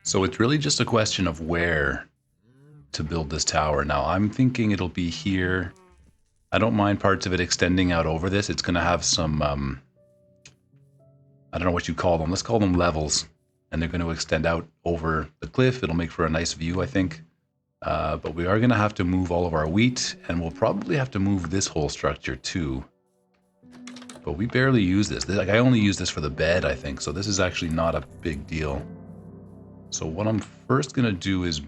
So it's really just a question of where to build this tower. Now, I'm thinking it'll be here. I don't mind parts of it extending out over this. It's going to have some, I don't know what you call them. Let's call them levels. And they're going to extend out over the cliff. It'll make for a nice view, I think. But we are going to have to move all of our wheat, and we'll probably have to move this whole structure too. But we barely use this. Like, I only use this for the bed, I think. So this is actually not a big deal. So what I'm first going to do is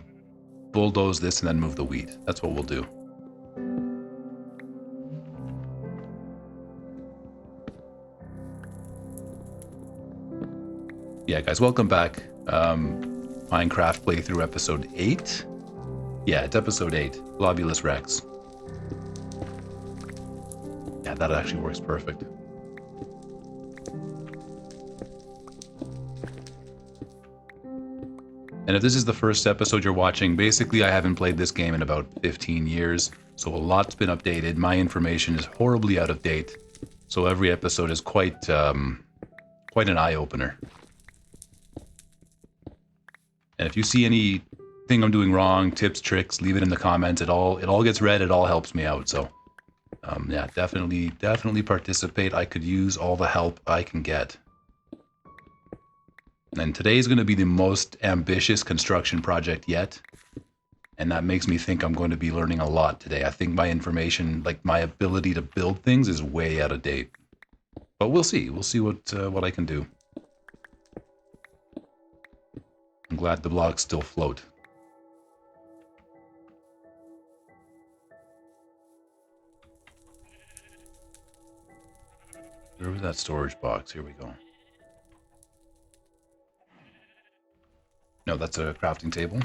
bulldoze this and then move the wheat. That's what we'll do. Yeah, guys, welcome back. Minecraft playthrough episode 8. Yeah, it's episode 8. Globulus Rex. Yeah, that actually works perfect. And if this is the first episode you're watching, basically I haven't played this game in about 15 years, so a lot's been updated. My information is horribly out of date, so every episode is quite an eye-opener. And if you see anything I'm doing wrong, tips, tricks, leave it in the comments. It all gets read. It all helps me out. So, yeah, definitely participate. I could use all the help I can get. And today is going to be the most ambitious construction project yet. And that makes me think I'm going to be learning a lot today. I think my information, like my ability to build things, is way out of date. But we'll see. We'll see what I can do. I'm glad the blocks still float. Where was that storage box? Here we go. No, that's a crafting table.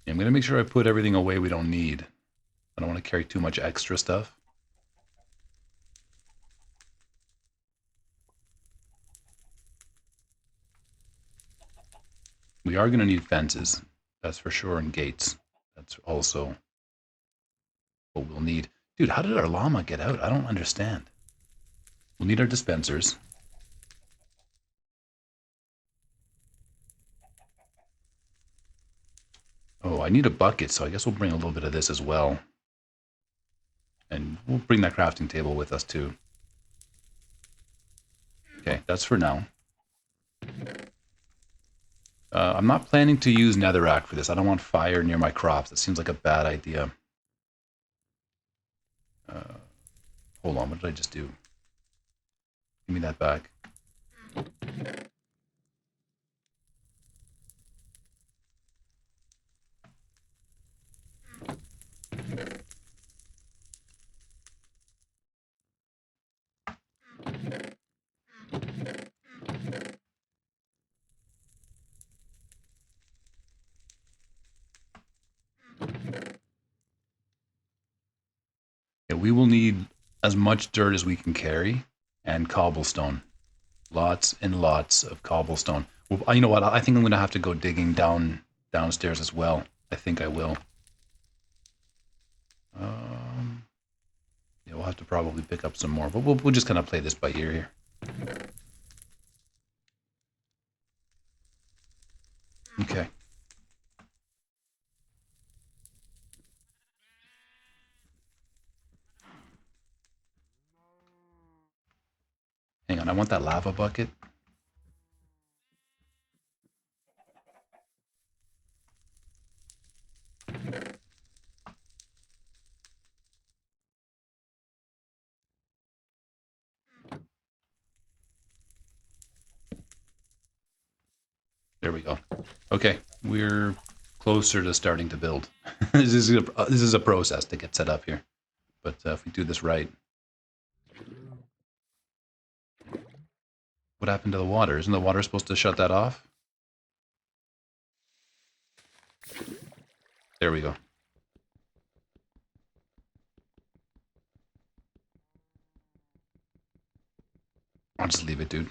I'm going to make sure I put everything away we don't need. I don't want to carry too much extra stuff. We are going to need fences, that's for sure, and gates. That's also what we'll need. Dude, how did our llama get out? I don't understand. We'll need our dispensers. Oh, I need a bucket, so I guess we'll bring a little bit of this as well. And we'll bring that crafting table with us too. Okay, that's for now. I'm not planning to use netherrack for this. I don't want fire near my crops. That seems like a bad idea. Hold on, what did I just do? Give me that back. Yeah, we will need as much dirt as we can carry and cobblestone. Lots and lots of cobblestone. Well, you know what? I think I'm going to have to go digging downstairs as well. I think I will. Yeah, we'll have to probably pick up some more, but we'll just kind of play this by ear here. Okay. Hang on, I want that lava bucket. There we go. Okay, we're closer to starting to build. This is a process to get set up here, but if we do this right. What happened to the water? Isn't the water supposed to shut that off? There we go. I'll just leave it, dude.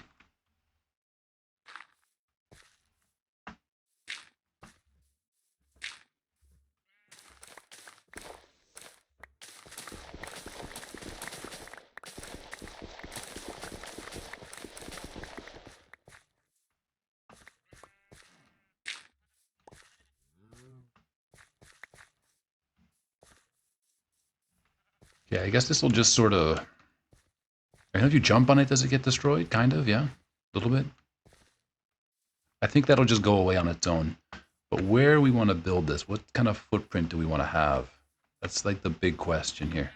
Yeah, I guess this will just sort of... I know if you jump on it, does it get destroyed? Kind of, yeah. A little bit. I think that'll just go away on its own. But where we want to build this, what kind of footprint do we want to have? That's like the big question here.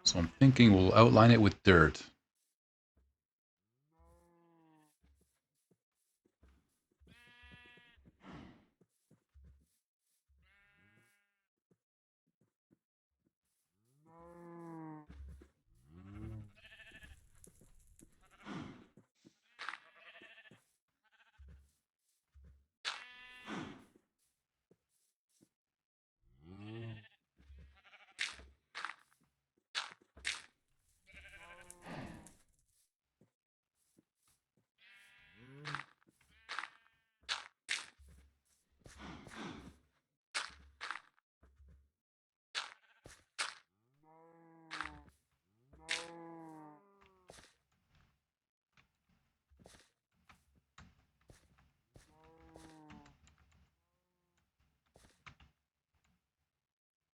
So I'm thinking we'll outline it with dirt.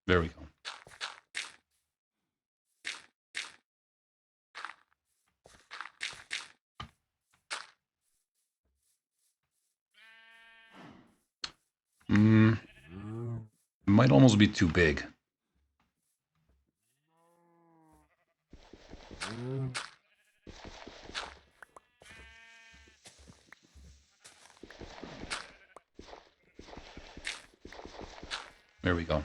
There we go. Might almost be too big. There we go.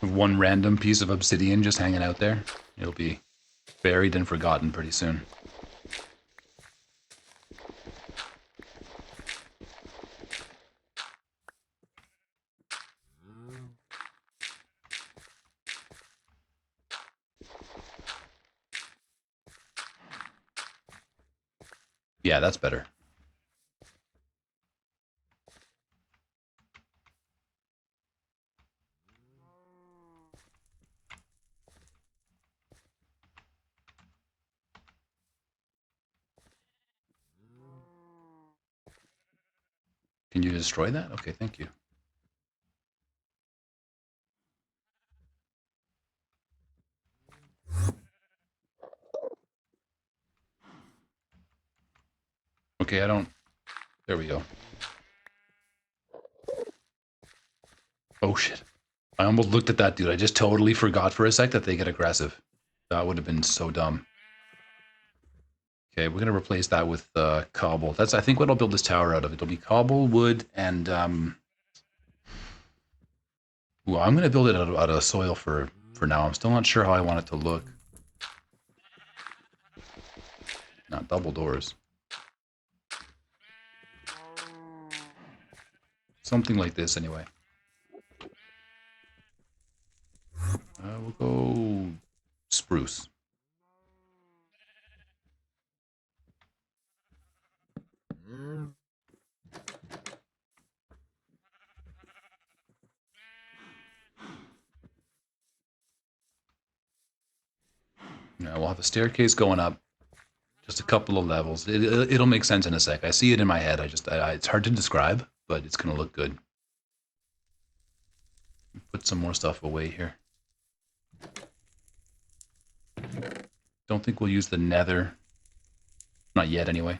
One random piece of obsidian just hanging out there. It'll be buried and forgotten pretty soon. Yeah, that's better. Can you destroy that? Okay, thank you. Okay, I don't... There we go. Oh, shit. I almost looked at that dude. I just totally forgot for a sec that they get aggressive. That would have been so dumb. Okay, we're going to replace that with cobble. That's, I think, what I'll build this tower out of. It'll be cobble, wood, and... Well, I'm going to build it out of soil for now. I'm still not sure how I want it to look. Not double doors. Something like this, anyway. We'll go spruce. Now we'll have a staircase going up, just a couple of levels. It'll make sense in a sec. I see it in my head. It's hard to describe, but it's gonna look good. Put some more stuff away here. Don't think we'll use the nether. Not yet, anyway.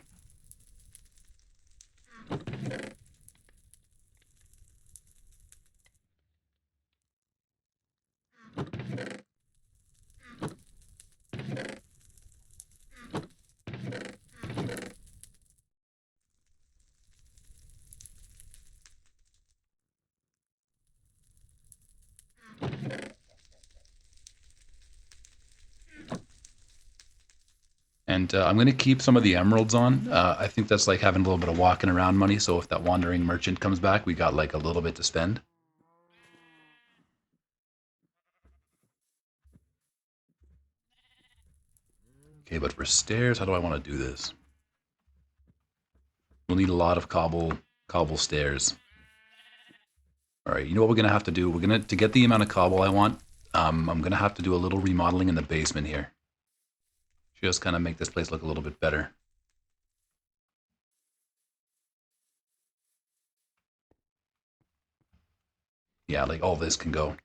And I'm going to keep some of the emeralds on. I think that's like having a little bit of walking around money. So if that wandering merchant comes back, we got like a little bit to spend. Okay, but for stairs, how do I want to do this? We'll need a lot of cobble stairs. All right, you know what we're gonna have to do? We're gonna to get the amount of cobble I want. I'm gonna have to do a little remodeling in the basement here. Just kind of make this place look a little bit better. Yeah, like all this can go.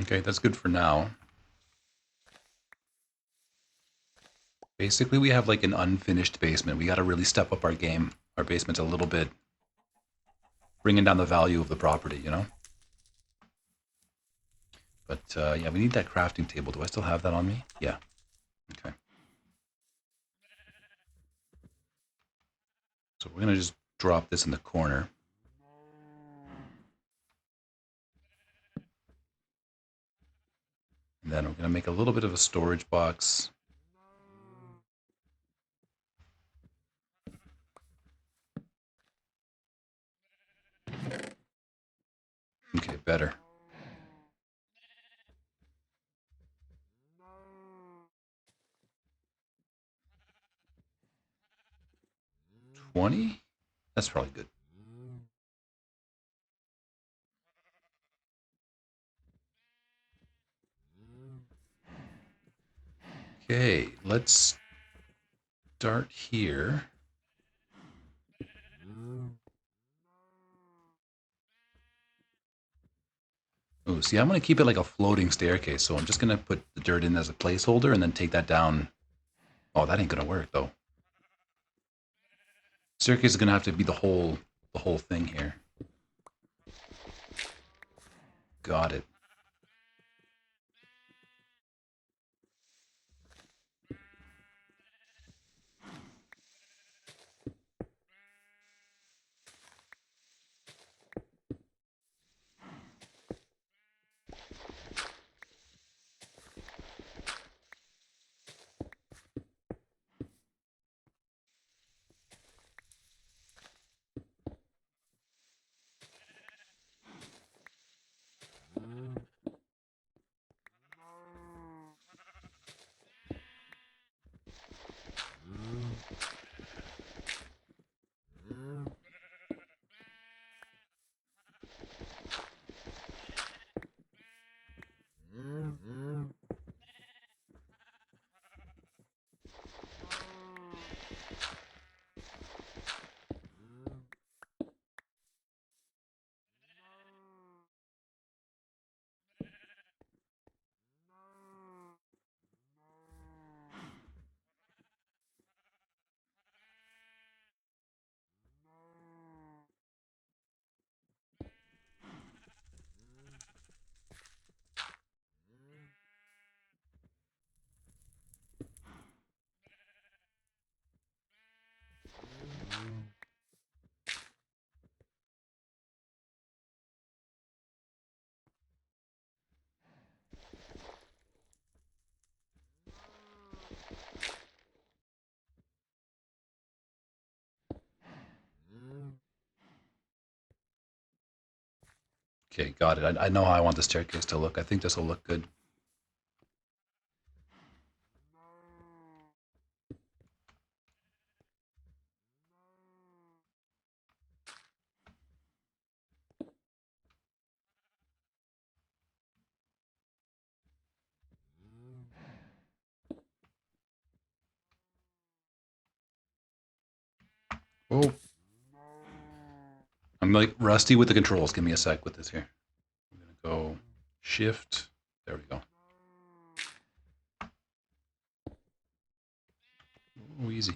Okay, that's good for now. Basically, we have like an unfinished basement. We got to really step up our game. Our basement's a little bit bringing down the value of the property, you know? But yeah, we need that crafting table. Do I still have that on me? Yeah. Okay. So we're going to just drop this in the corner. And then we're going to make a little bit of a storage box. Okay, better. 20? That's probably good. Okay, let's start here. Oh, see, I'm going to keep it like a floating staircase, so I'm just going to put the dirt in as a placeholder and then take that down. Oh, that ain't going to work, though. Staircase is going to have to be the whole thing here. Got it. Okay, got it. I know how I want the staircase to look. I think this will look good. Oh, I'm like rusty with the controls. Give me a sec with this here. I'm gonna go shift. There we go. Oh, easy.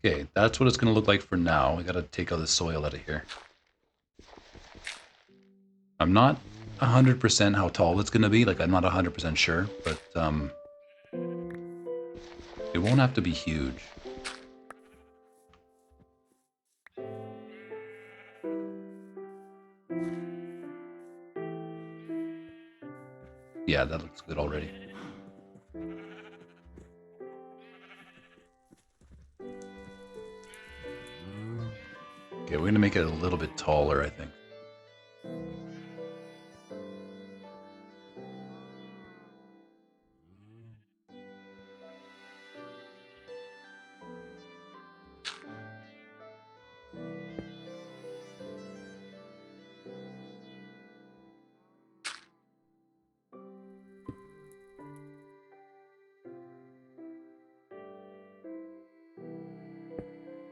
Okay, that's what it's gonna look like for now. We gotta take all the soil out of here. I'm not 100% how tall it's gonna be. Like, I'm not 100% sure, but it won't have to be huge. Yeah, that looks good already. Okay, we're gonna make it a little bit taller, I think.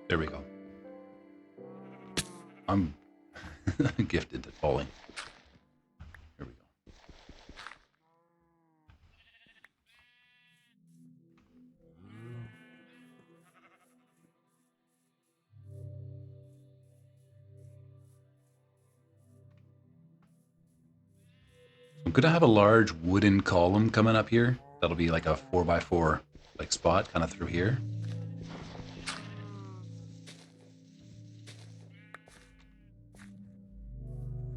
There we go. I'm gifted at falling. There we go. I'm gonna have a large wooden column coming up here. That'll be like a 4x4 like spot kind of through here.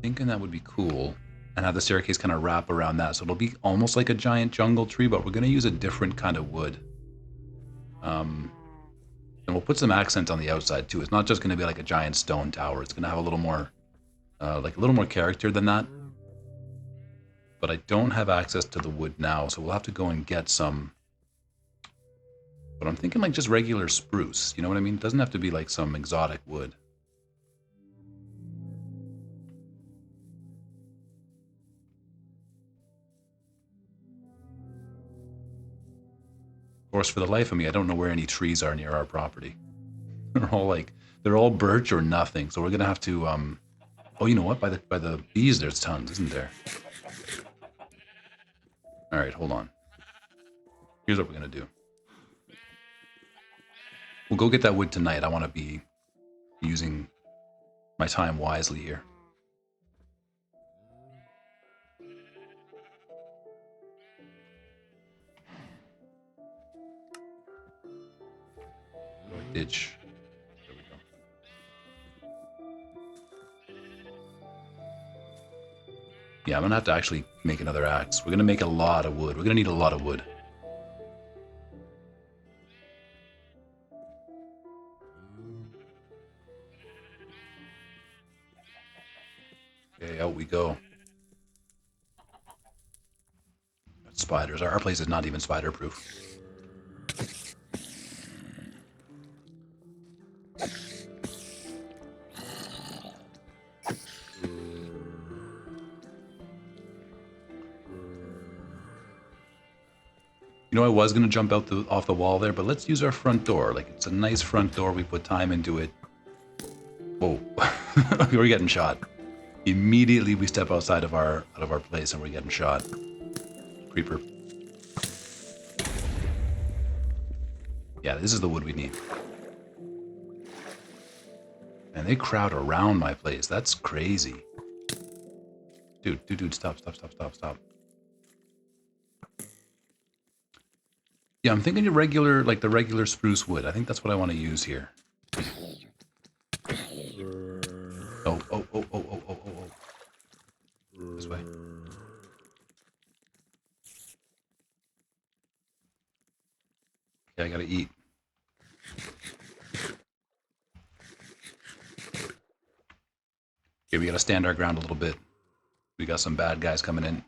Thinking that would be cool. And have the staircase kind of wrap around that. So it'll be almost like a giant jungle tree, but we're gonna use a different kind of wood. And we'll put some accent on the outside too. It's not just gonna be like a giant stone tower. It's gonna have a little more, like a little more character than that. But I don't have access to the wood now, so we'll have to go and get some. But I'm thinking like just regular spruce. You know what I mean? It doesn't have to be like some exotic wood. Of course, for the life of me, I don't know where any trees are near our property. They're all birch or nothing. So we're gonna have to. Oh, you know what? By the bees, there's tons, isn't there? All right, hold on. Here's what we're gonna do. We'll go get that wood tonight. I want to be using my time wisely here. Ditch. There we go. Yeah, I'm gonna have to actually make another axe. We're gonna make a lot of wood. We're gonna need a lot of wood. Okay, out we go. Spiders. Our place is not even spider proof. You know, I was gonna jump out off the wall there, but let's use our front door. Like, it's a nice front door. We put time into it. Whoa, we're getting shot. Immediately, we step outside of our place, and we're getting shot. Creeper. Yeah, this is the wood we need. And they crowd around my place. That's crazy. Dude, stop. Yeah, I'm thinking like the regular spruce wood. I think that's what I want to use here. Oh. This way. Okay, I gotta eat. Okay, we gotta stand our ground a little bit. We got some bad guys coming in.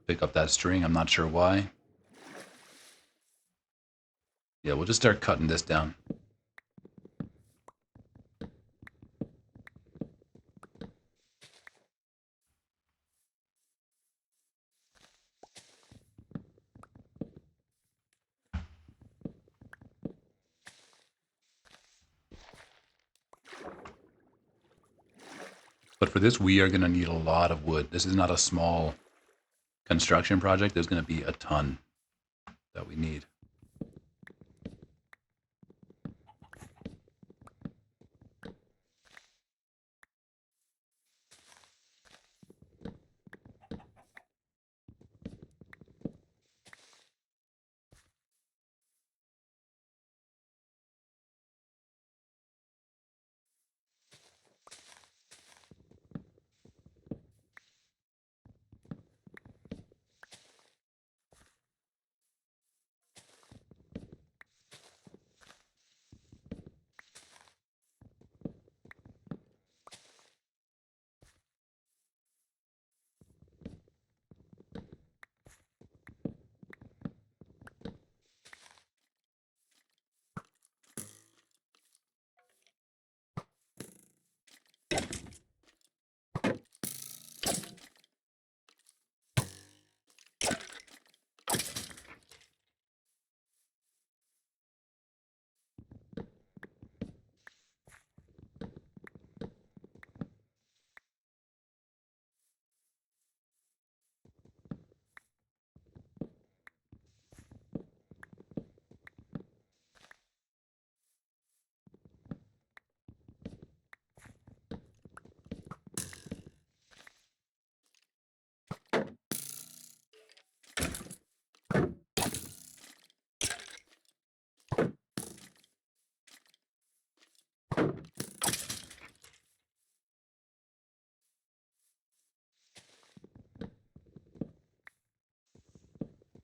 Pick up that string. I'm not sure why. Yeah, we'll just start cutting this down. But for this, we are going to need a lot of wood. This is not a small construction project. There's going to be a ton that we need.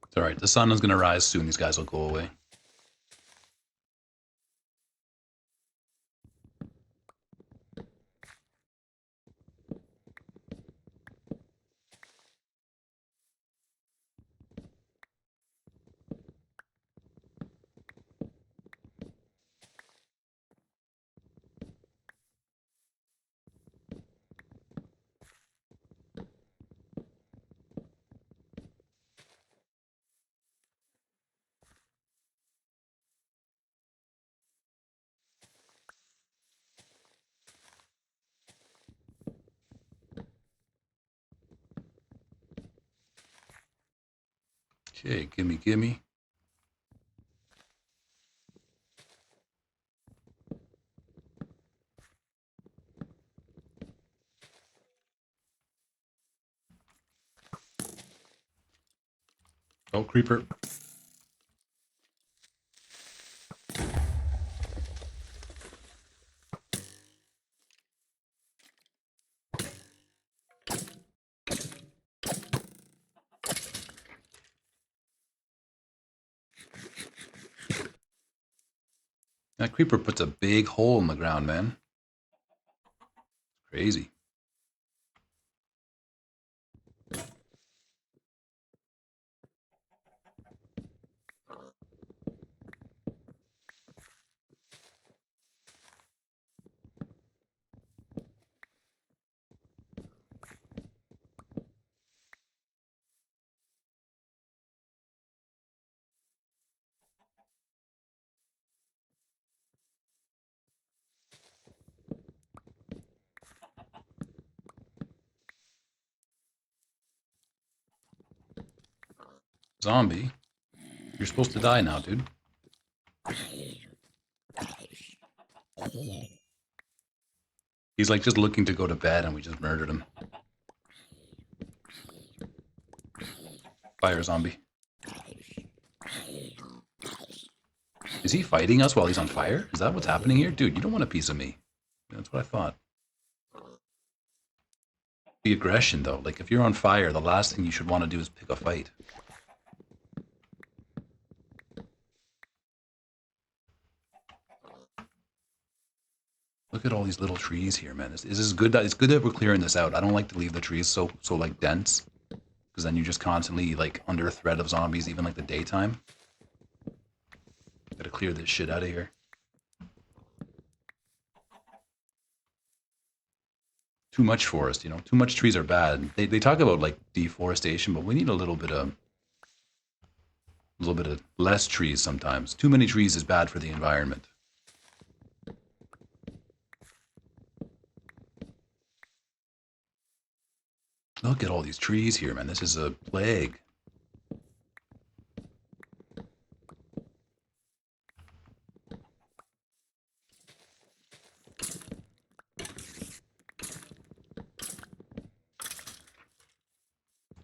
It's all right. The sun is going to rise soon. These guys will go away. Okay, gimme. Oh, creeper. That creeper puts a big hole in the ground, man. Crazy. Zombie, you're supposed to die now, dude. He's like just looking to go to bed and we just murdered him. Fire zombie. Is he fighting us while he's on fire? Is that what's happening here? Dude, you don't want a piece of me. That's what I thought. The aggression, though. Like, if you're on fire, the last thing you should want to do is pick a fight. Look at all these little trees here, man. Is this good? It's good that we're clearing this out. I don't like to leave the trees so like dense, because then you're just constantly like under threat of zombies, even like the daytime. Gotta clear this shit out of here. Too much forest, you know. Too much trees are bad. They talk about like deforestation, but we need a little bit of less trees sometimes. Too many trees is bad for the environment. Look at all these trees here, man. This is a plague.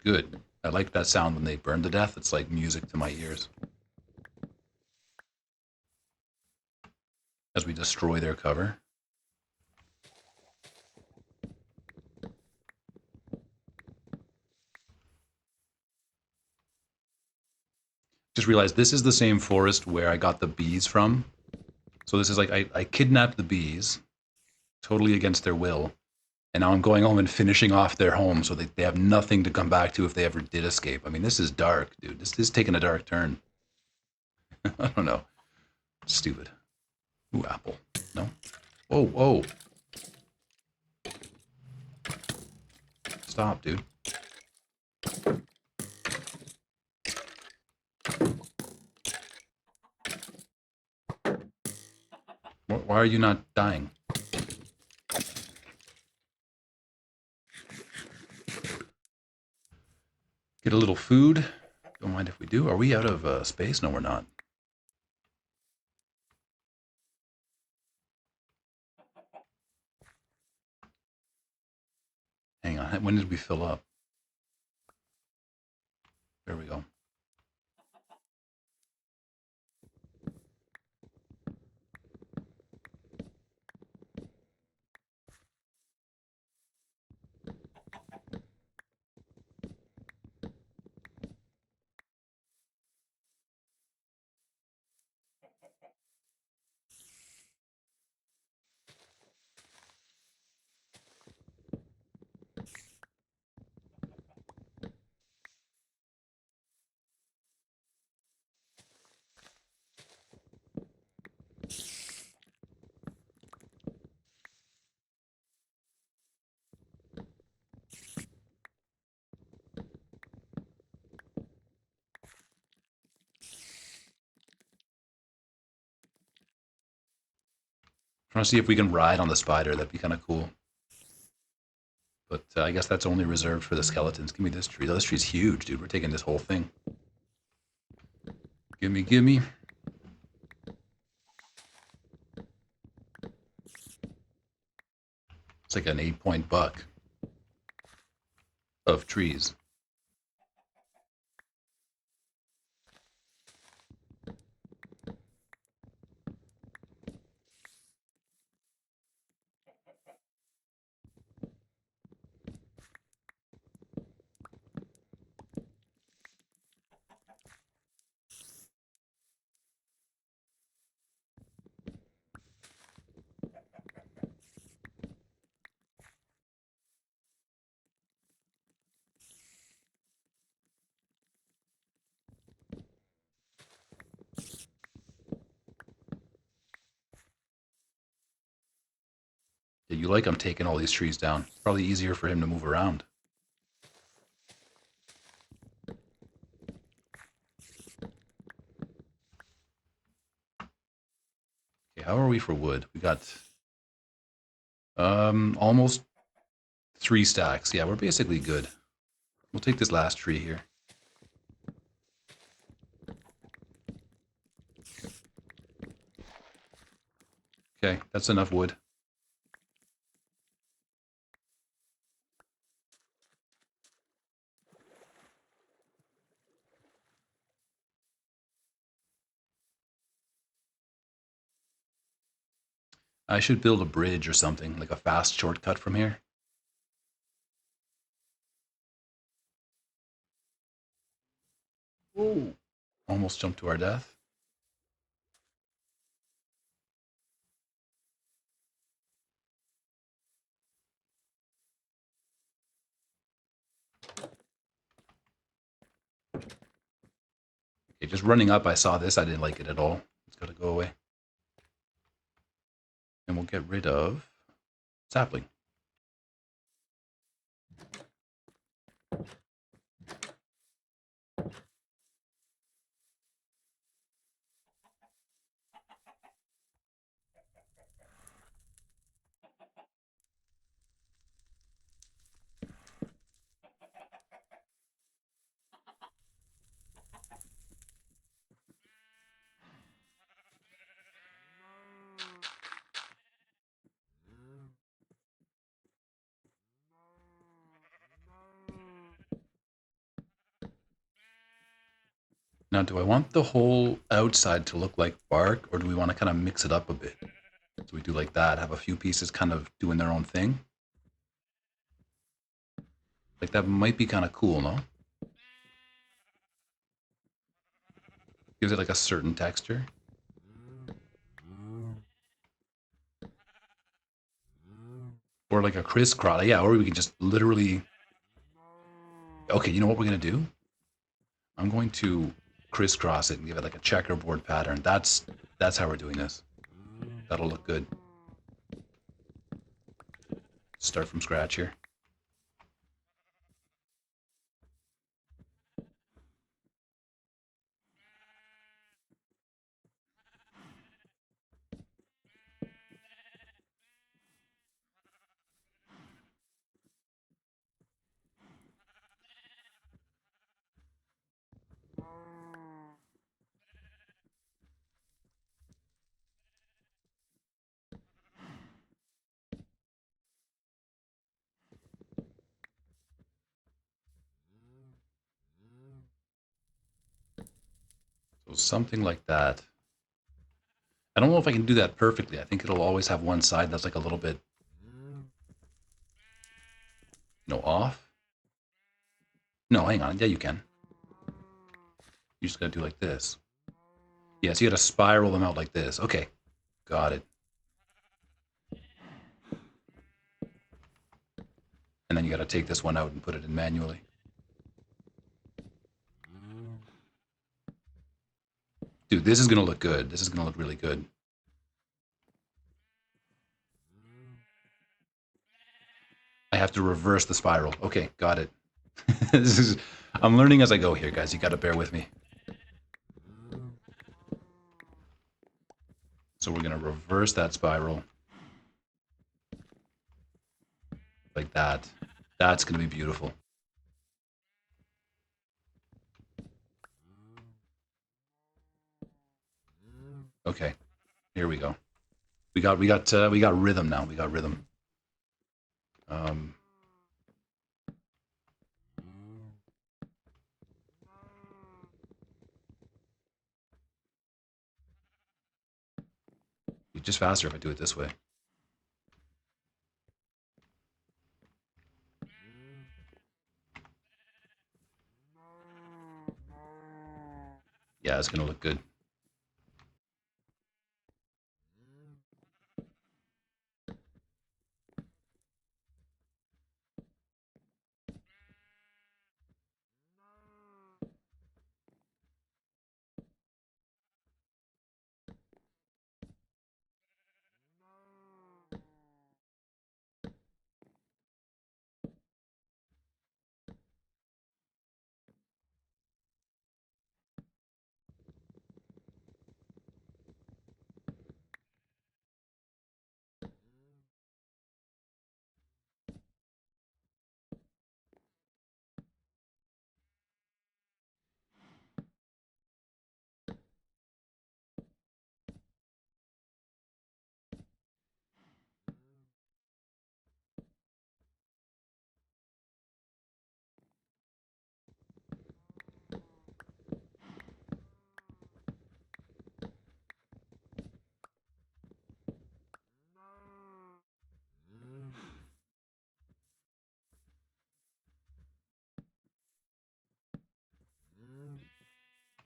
Good. I like that sound when they burn to death. It's like music to my ears. As we destroy their cover. Just realized this is the same forest where I got the bees from. So this is like, I kidnapped the bees, totally against their will. And now I'm going home and finishing off their home so they have nothing to come back to if they ever did escape. I mean, this is dark, dude. This is taking a dark turn. I don't know. Stupid. Ooh, apple. No? Whoa, whoa. Stop, dude. Why are you not dying? Get a little food. Don't mind if we do. Are we out of space? No, we're not. Hang on. When did we fill up? There we go. Trying to see if we can ride on the spider. That'd be kind of cool. But I guess that's only reserved for the skeletons. Give me this tree. Oh, this tree's huge, dude. We're taking this whole thing. Gimme, gimme. It's like an 8-point buck of trees. Yeah, you like I'm taking all these trees down. Probably easier for him to move around. Okay, how are we for wood? We got almost 3 stacks. Yeah, we're basically good. We'll take this last tree here. Okay, that's enough wood. I should build a bridge or something, like a fast shortcut from here. Whoa. Almost jumped to our death. Okay, just running up, I saw this. I didn't like it at all. It's got to go away. And we'll get rid of sapling. Now, do I want the whole outside to look like bark, or do we want to kind of mix it up a bit? So we do like that, have a few pieces kind of doing their own thing. Like that might be kind of cool, no? Gives it like a certain texture. Or like a crisscross. Yeah, or we can just literally... Okay, you know what we're going to do? I'm going to crisscross it and give it like a checkerboard pattern. That's how we're doing this. That'll look good. Start from scratch here. So something like that. I don't know if I can do that perfectly. I think it'll always have one side that's like a little bit, off. No, hang on. Yeah, you can. You just gotta do like this. Yeah, so you gotta spiral them out like this. Okay, got it. And then you gotta take this one out and put it in manually. Dude, this is gonna look good. This is gonna look really good. I have to reverse the spiral. Okay, got it. I'm learning as I go here, guys. You gotta bear with me. So we're gonna reverse that spiral. Like that. That's gonna be beautiful. Okay, here we go. We got rhythm now. We got rhythm. Um, it's just faster if I do it this way. Yeah, it's gonna look good.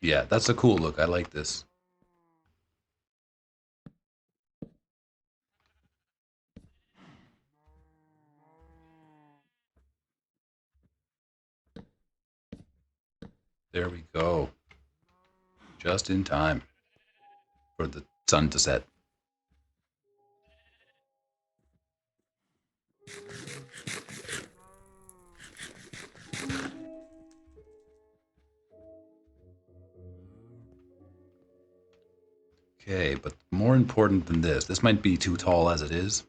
Yeah, that's a cool look. I like this. There we go. Just in time for the sun to set. Okay, but more important than this might be too tall as it is.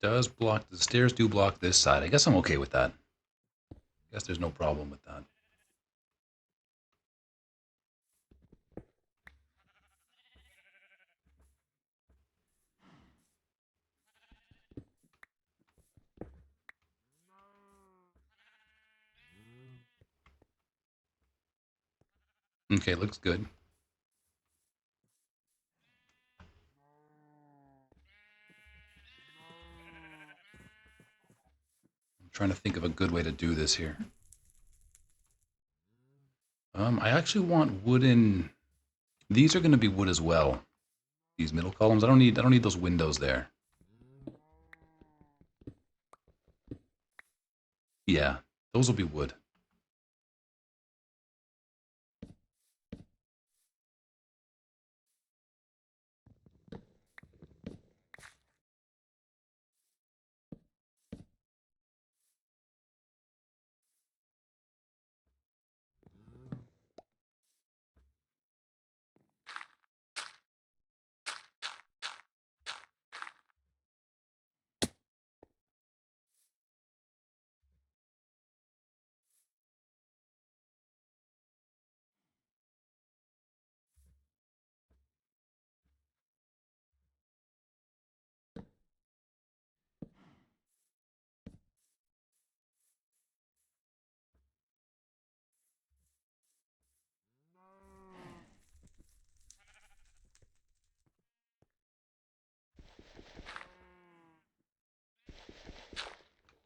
Does block, the stairs do block this side. I guess I'm okay with that. I guess there's no problem with that. Okay, looks good. I'm trying to think of a good way to do this here. I actually want wooden. These are going to be wood as well. These middle columns. I don't need those windows there. Yeah, those will be wood.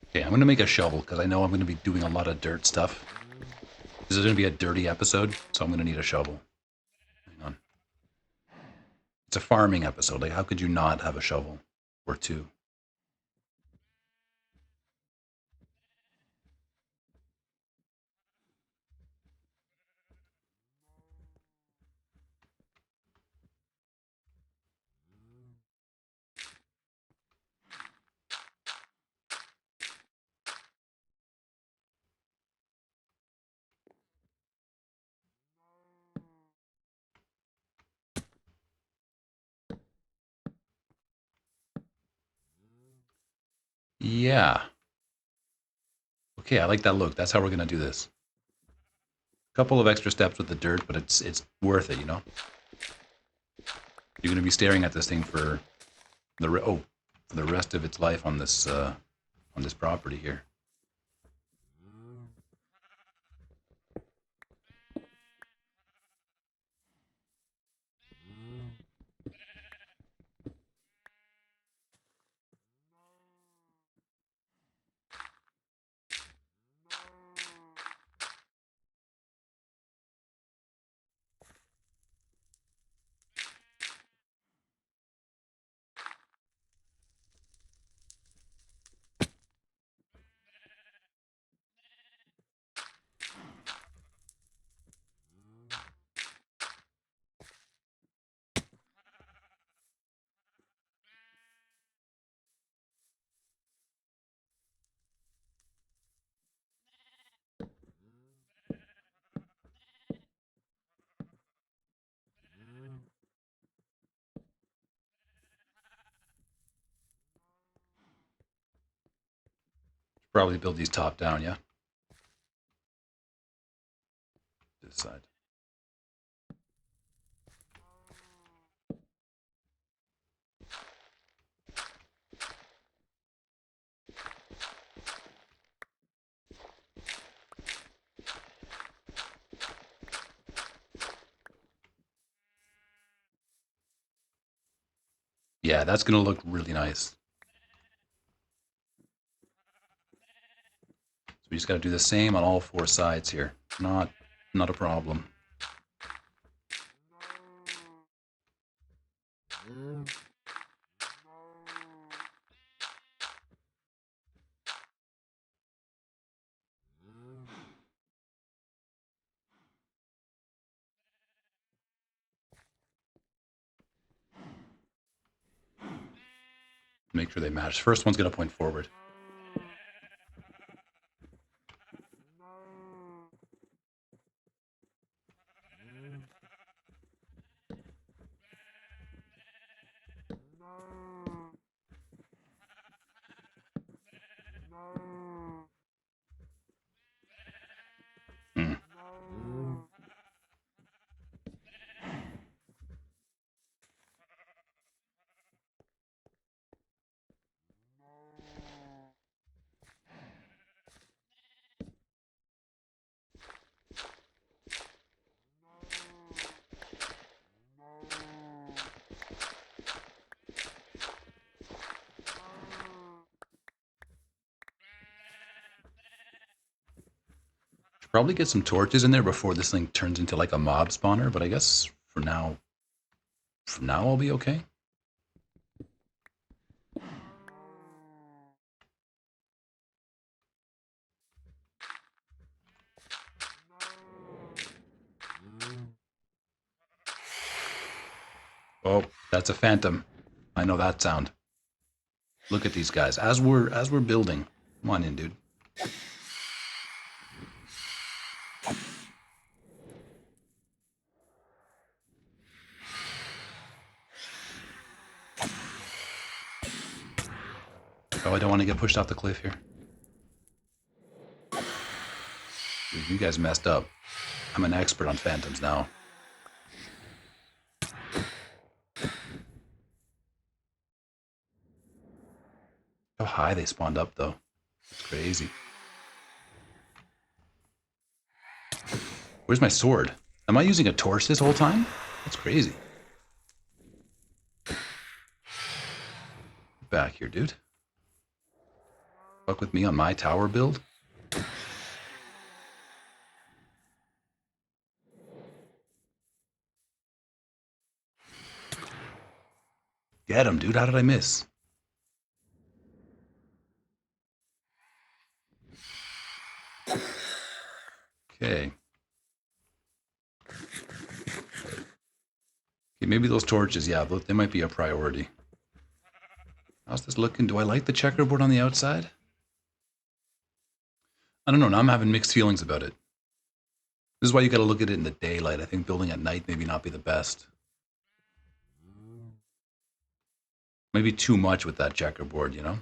Okay, I'm going to make a shovel because I know I'm going to be doing a lot of dirt stuff. This is going to be a dirty episode, so I'm going to need a shovel. Hang on. It's a farming episode. Like, how could you not have a shovel or two? Yeah. Okay, I like that look. That's how we're going to do this. A couple of extra steps with the dirt, but it's worth it, you know? You're going to be staring at this thing for for the rest of its life on this property here. Probably build these top down, yeah? This side. Yeah, that's going to look really nice. So we just got to do the same on all four sides here. Not a problem. Make sure they match. First one's going to point forward. Hmm. Should probably get some torches in there before this thing turns into like a mob spawner, but I guess for now I'll be okay. Oh, that's a phantom. I know that sound. Look at these guys as we're building. Come on in, dude. Oh, I don't want to get pushed off the cliff here. Dude, you guys messed up. I'm an expert on phantoms now. How high they spawned up, though. It's crazy. Where's my sword? Am I using a torch this whole time? That's crazy. Back here, dude. Fuck with me on my tower build? Get him, dude. How did I miss? Okay. Okay, maybe those torches, yeah, they might be a priority. How's this looking? Do I like the checkerboard on the outside? I don't know. Now I'm having mixed feelings about it. This is why you got to look at it in the daylight. I think building at night maybe not be the best. Maybe too much with that checkerboard, you know?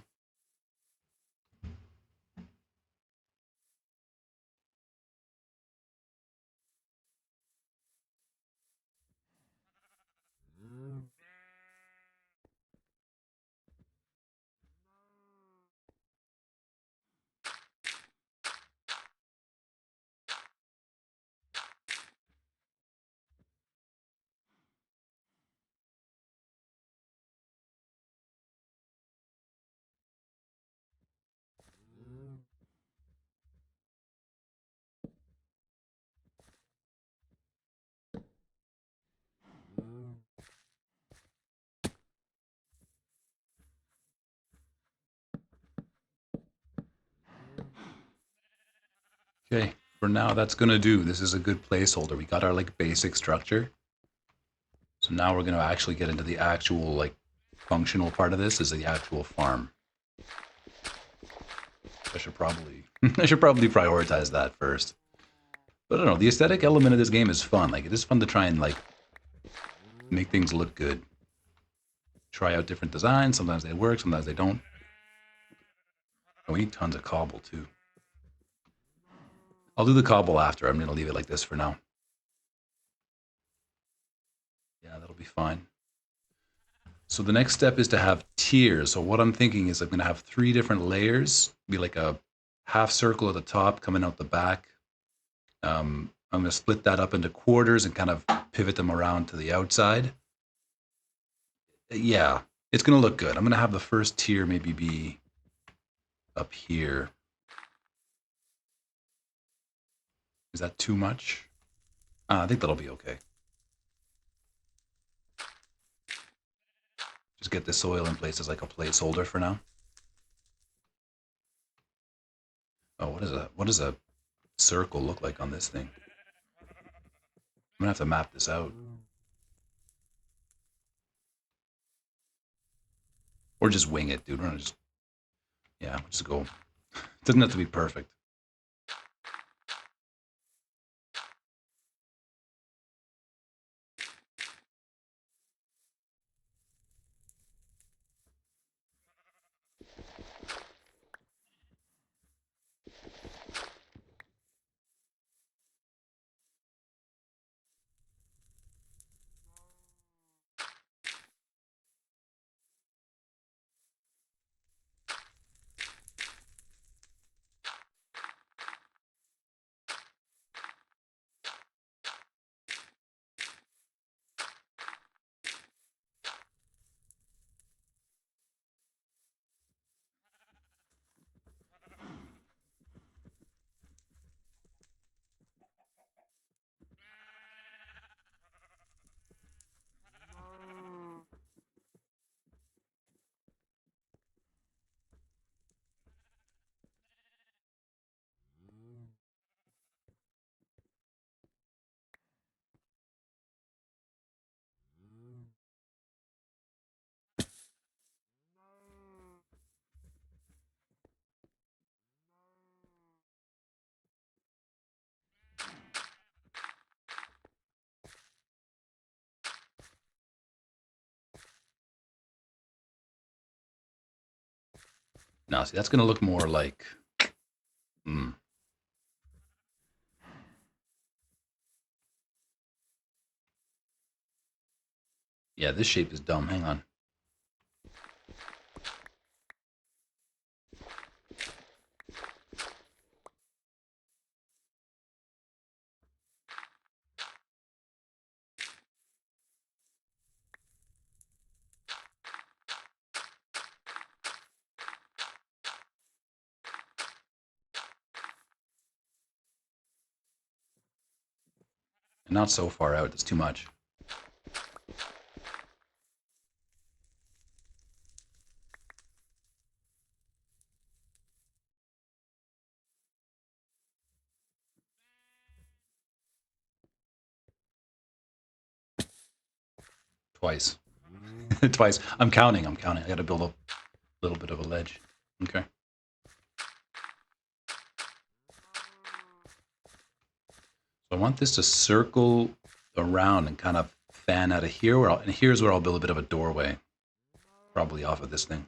Okay, for now that's gonna do. This is a good placeholder. We got our like basic structure. So now we're gonna actually get into the actual like functional part of this is the actual farm. I should probably I should probably prioritize that first. But I don't know, the aesthetic element of this game is fun. Like it is fun to try and like make things look good. Try out different designs. Sometimes they work, sometimes they don't. Oh, we need tons of cobble too. I'll do the cobble after. I'm going to leave it like this for now. Yeah, that'll be fine. So the next step is to have tiers. So what I'm thinking is I'm going to have 3 different layers, be like a half circle at the top coming out the back. I'm going to split that up into quarters and kind of pivot them around to the outside. Yeah, it's going to look good. I'm going to have the first tier maybe be up here. Is that too much? I think that'll be okay. Just get the soil in place as like a placeholder for now. Oh, what does a circle look like on this thing? I'm gonna have to map this out. Or just wing it, dude. We're gonna just, yeah, just go. It doesn't have to be perfect. Now, see, that's gonna look more like, mm, yeah, this shape is dumb. Hang on. Not so far out. That's too much. Twice. Twice. I'm counting. I'm counting. I got to build up a little bit of a ledge. Okay. So I want this to circle around and kind of fan out of here. And here's where I'll build a bit of a doorway, probably off of this thing.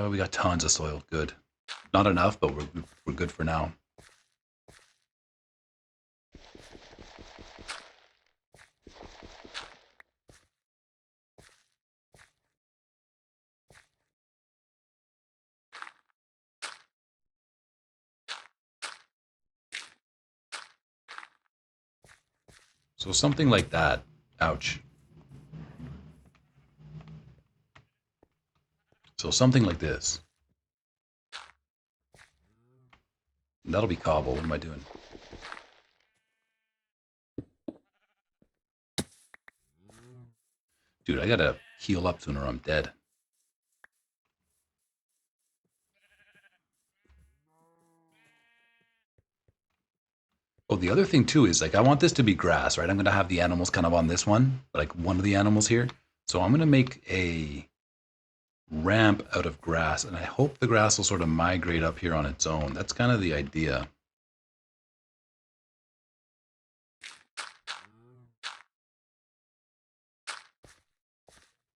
We got tons of soil. Good. Not enough, but we're good for now. So something like that. Ouch. So something like this. That'll be cobble. What am I doing? Dude, I gotta heal up sooner or I'm dead. Oh, the other thing too is like I want this to be grass, right? I'm gonna have the animals kind of on this one, like one of the animals here. So I'm going to make a ramp out of grass, and I hope the grass will sort of migrate up here on its own. That's kind of the idea.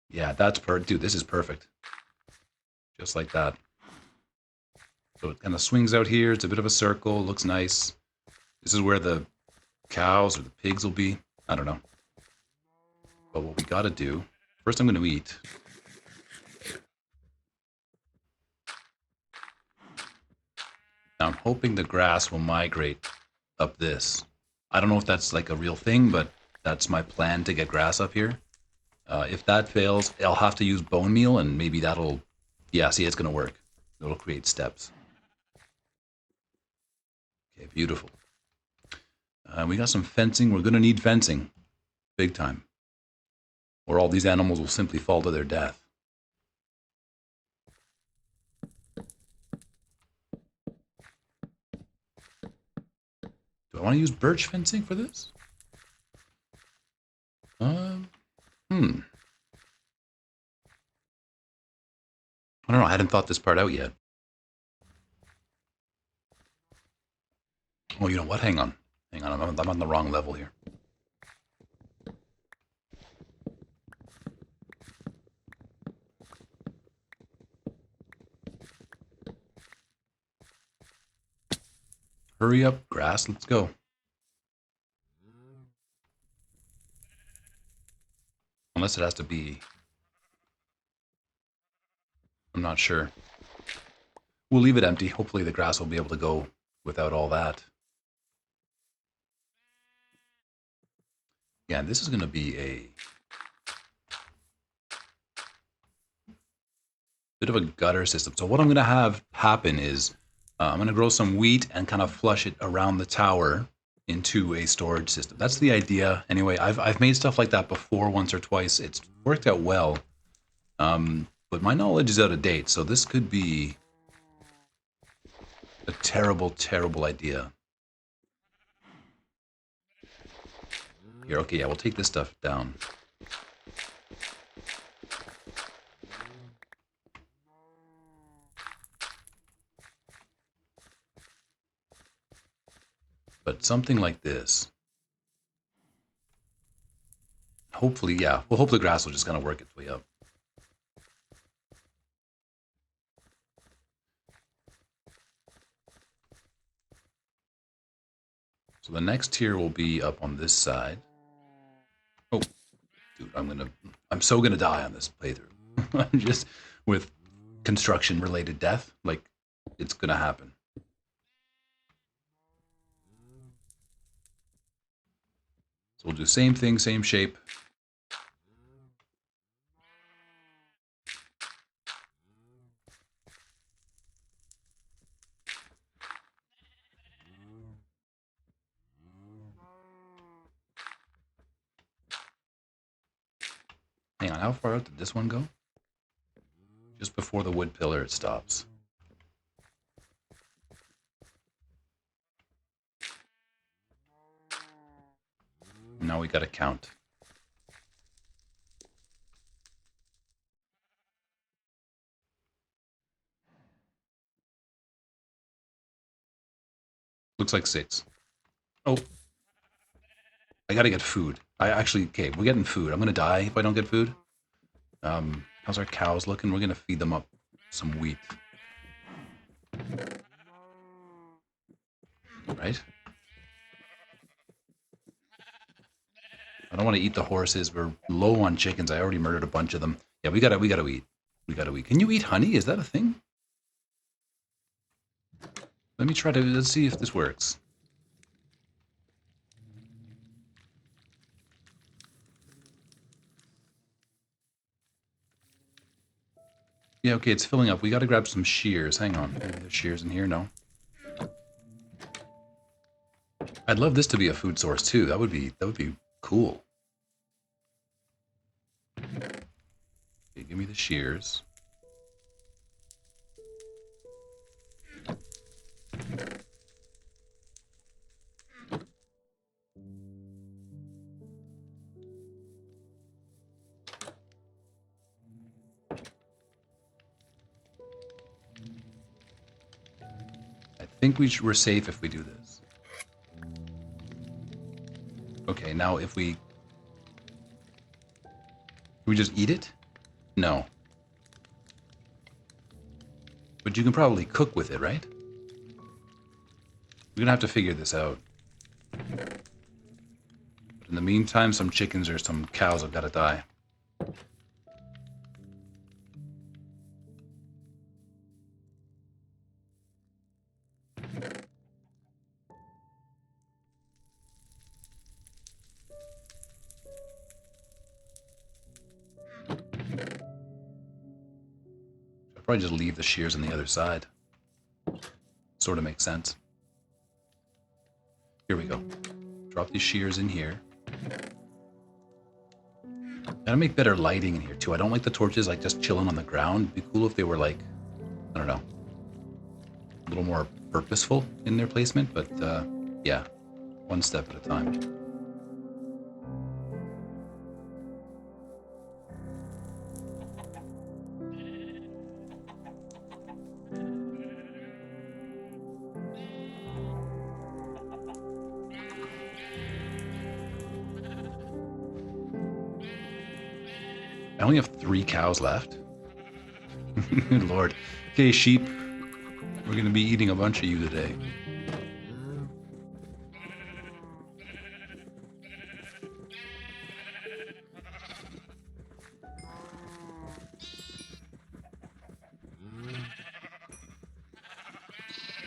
Yeah, that's dude, this is perfect. Just like that. So it kind of swings out here. It's a bit of a circle. Looks nice. This is where the cows or the pigs will be. I don't know. But what we got to do, first I'm going to eat. Now I'm hoping the grass will migrate up this. I don't know if that's like a real thing, but that's my plan to get grass up here. If that fails, I'll have to use bone meal, and maybe that'll... Yeah, see, it's going to work. It'll create steps. Okay, beautiful. We got some fencing. We're going to need fencing. Big time. Or all these animals will simply fall to their death. Do I want to use birch fencing for this? I don't know. I hadn't thought this part out yet. Oh, you know what? Hang on. Hang on. I'm on the wrong level here. Hurry up, grass. Let's go. Unless it has to be... I'm not sure. We'll leave it empty. Hopefully the grass will be able to go without all that. Yeah, this is going to be a bit of a gutter system. So what I'm going to have happen is I'm going to grow some wheat and kind of flush it around the tower into a storage system. That's the idea. Anyway, I've made stuff like that before once or twice. It's worked out well. But my knowledge is out of date, so this could be a terrible, terrible idea. Here, okay, yeah, we'll take this stuff down. But something like this. Hopefully, yeah, we'll hope the grass will just kind of work its way up. So the next tier will be up on this side. Oh, dude, I'm so gonna die on this playthrough. Just with construction related death, like it's gonna happen. So we'll do same thing, same shape. Hang on, how far out did this one go? Just before the wood pillar, it stops. Now we gotta count. Looks like 6. Oh. I gotta get food. Okay, we're getting food. I'm gonna die if I don't get food. How's our cows looking? We're gonna feed them up some wheat. Right? I don't want to eat the horses. We're low on chickens. I already murdered a bunch of them. Yeah, we gotta eat. We gotta eat. Can you eat honey? Is that a thing? Let's see if this works. Yeah, okay, it's filling up. We gotta grab some shears. Hang on. There's shears in here? No. I'd love this to be a food source too. That would be cool. Okay, give me the shears. think we're safe if we do this. Okay, now if we... Can we just eat it? No. But you can probably cook with it, right? We're gonna have to figure this out. But in the meantime, some chickens or some cows have got to die. I'll probably just leave the shears on the other side. Sort of makes sense. Here we go. Drop these shears in here. Gotta make better lighting in here too. I don't like the torches like just chilling on the ground. It'd be cool if they were like, I don't know, a little more purposeful in their placement, but yeah, one step at a time. I only have 3 cows left. Lord. Okay, sheep. We're gonna be eating a bunch of you today.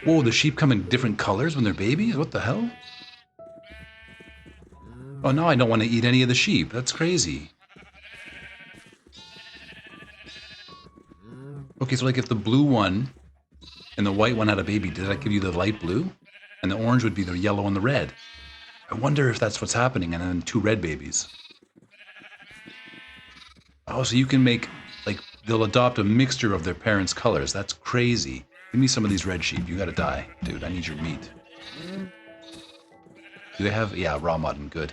Whoa, the sheep come in different colors when they're babies? What the hell? Oh, now I don't want to eat any of the sheep. That's crazy. Okay, so like if the blue one and the white one had a baby, did that give you the light blue? And the orange would be the yellow and the red. I wonder if that's what's happening, and then 2 red babies. Oh, so you can make, like, they'll adopt a mixture of their parents' colors. That's crazy. Give me some of these red sheep. You gotta die. Dude, I need your meat. Do they have... Yeah, raw mutton. Good.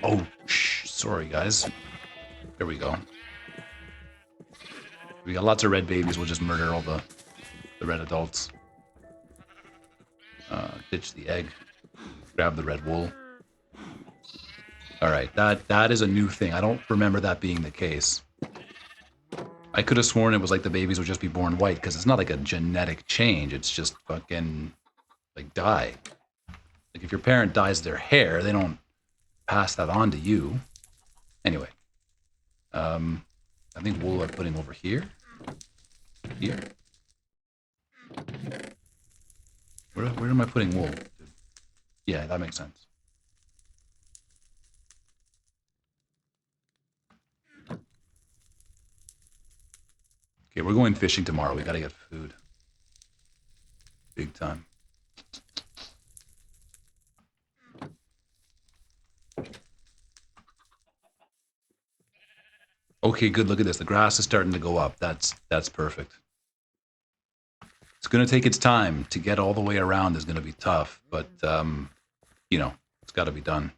Oh, sorry, guys. There we go. We got lots of red babies. We'll just murder all the red adults. Ditch the egg. Grab the red wool. Alright, that is a new thing. I don't remember that being the case. I could have sworn it was like the babies would just be born white, because it's not like a genetic change. It's just fucking, like, dye. Like, if your parent dyes their hair, they don't pass that on to you. Anyway. I think wool I'm putting over here. Here. Where am I putting wool? Yeah, that makes sense. Okay, we're going fishing tomorrow. We gotta get food. Big time. Okay, good. Look at this. The grass is starting to go up. That's perfect. It's going to take its time. To get all the way around is going to be tough, but, you know, it's got to be done.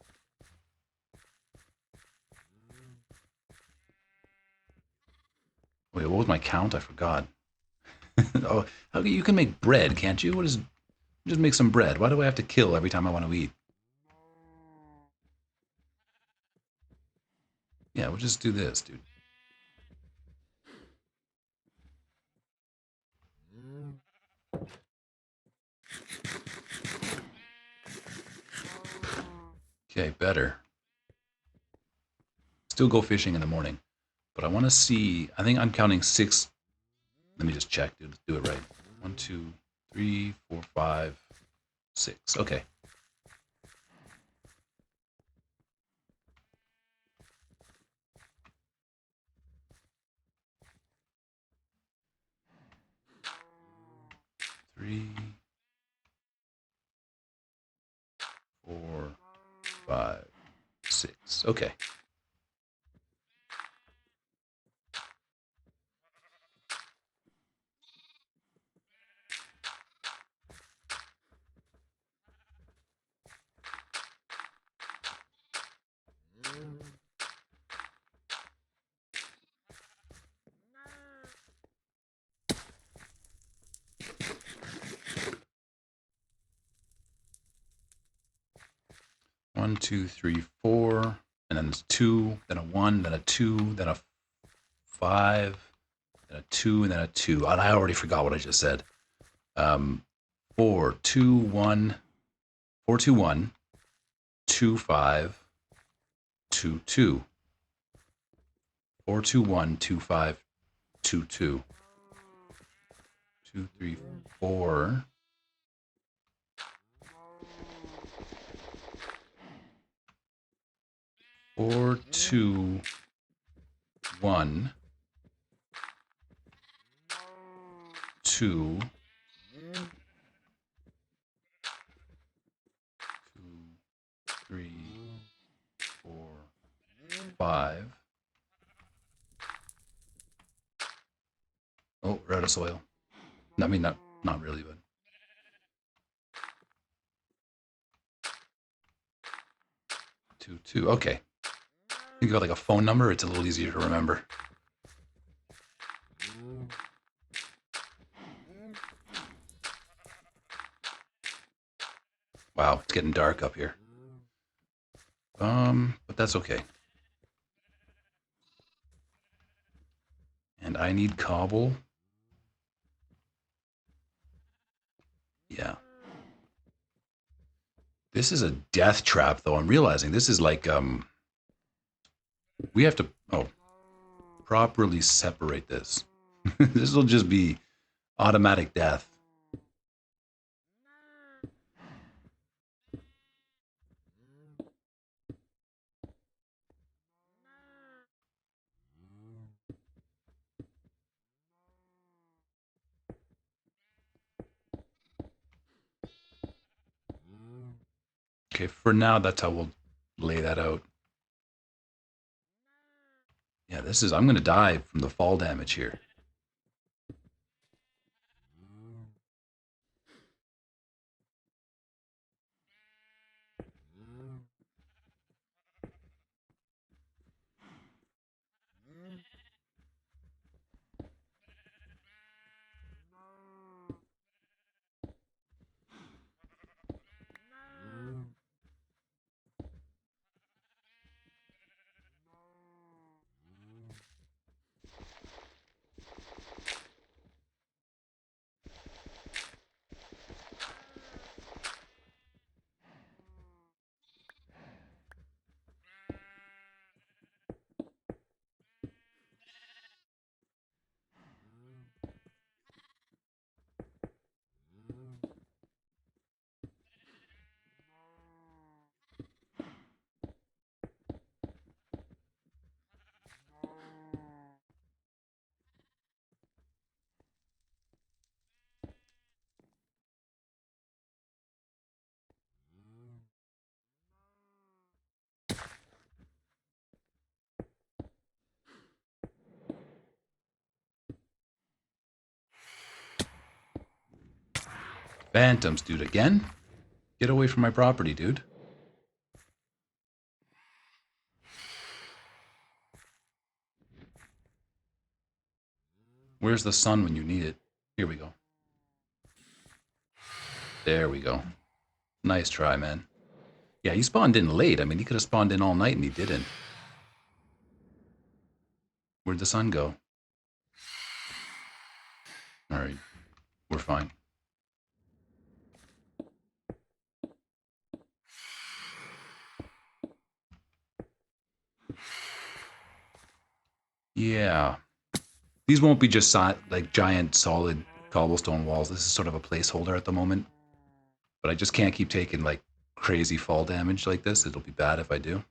Wait, what was my count? I forgot. Oh, you can make bread, can't you? Just make some bread. Why do I have to kill every time I want to eat? Yeah, we'll just do this, dude. Okay, better. Still go fishing in the morning. But I want to see... I think I'm counting 6... Let me just check, dude. Let's do it right. 1, 2, 3, 4, 5, 6. Okay. Three, 4, 5, 6. Okay. 1, 2, 3, 4, and then there's 2, then a 1, then a 2, then a 5, then a 2, and then a 2. And I already forgot what I just said. 4, 2, 1, 4, 2, 1, 2, 5, 2, 2. 4, 2, 1, 2, 5, 2, 2. 2, 3, 4. 4, 2, 1, 2, 3, 4, 5. Oh, we're out of soil. I mean, not really, but 2, 2. Okay. Think about like a phone number. It's a little easier to remember. Wow, it's getting dark up here. But that's okay. And I need cobble. Yeah. This is a death trap, though. I'm realizing this is like, we have to, properly separate this. This will just be automatic death. Okay, for now, that's how we'll lay that out. Yeah, this is, I'm going to die from the fall damage here. Phantoms, dude, again? Get away from my property, dude. Where's the sun when you need it? Here we go. There we go. Nice try, man. Yeah, he spawned in late. I mean, he could have spawned in all night and he didn't. Where'd the sun go? Alright, we're fine. Yeah. These won't be just like giant solid cobblestone walls. This is sort of a placeholder at the moment. But I just can't keep taking like crazy fall damage like this. It'll be bad if I do.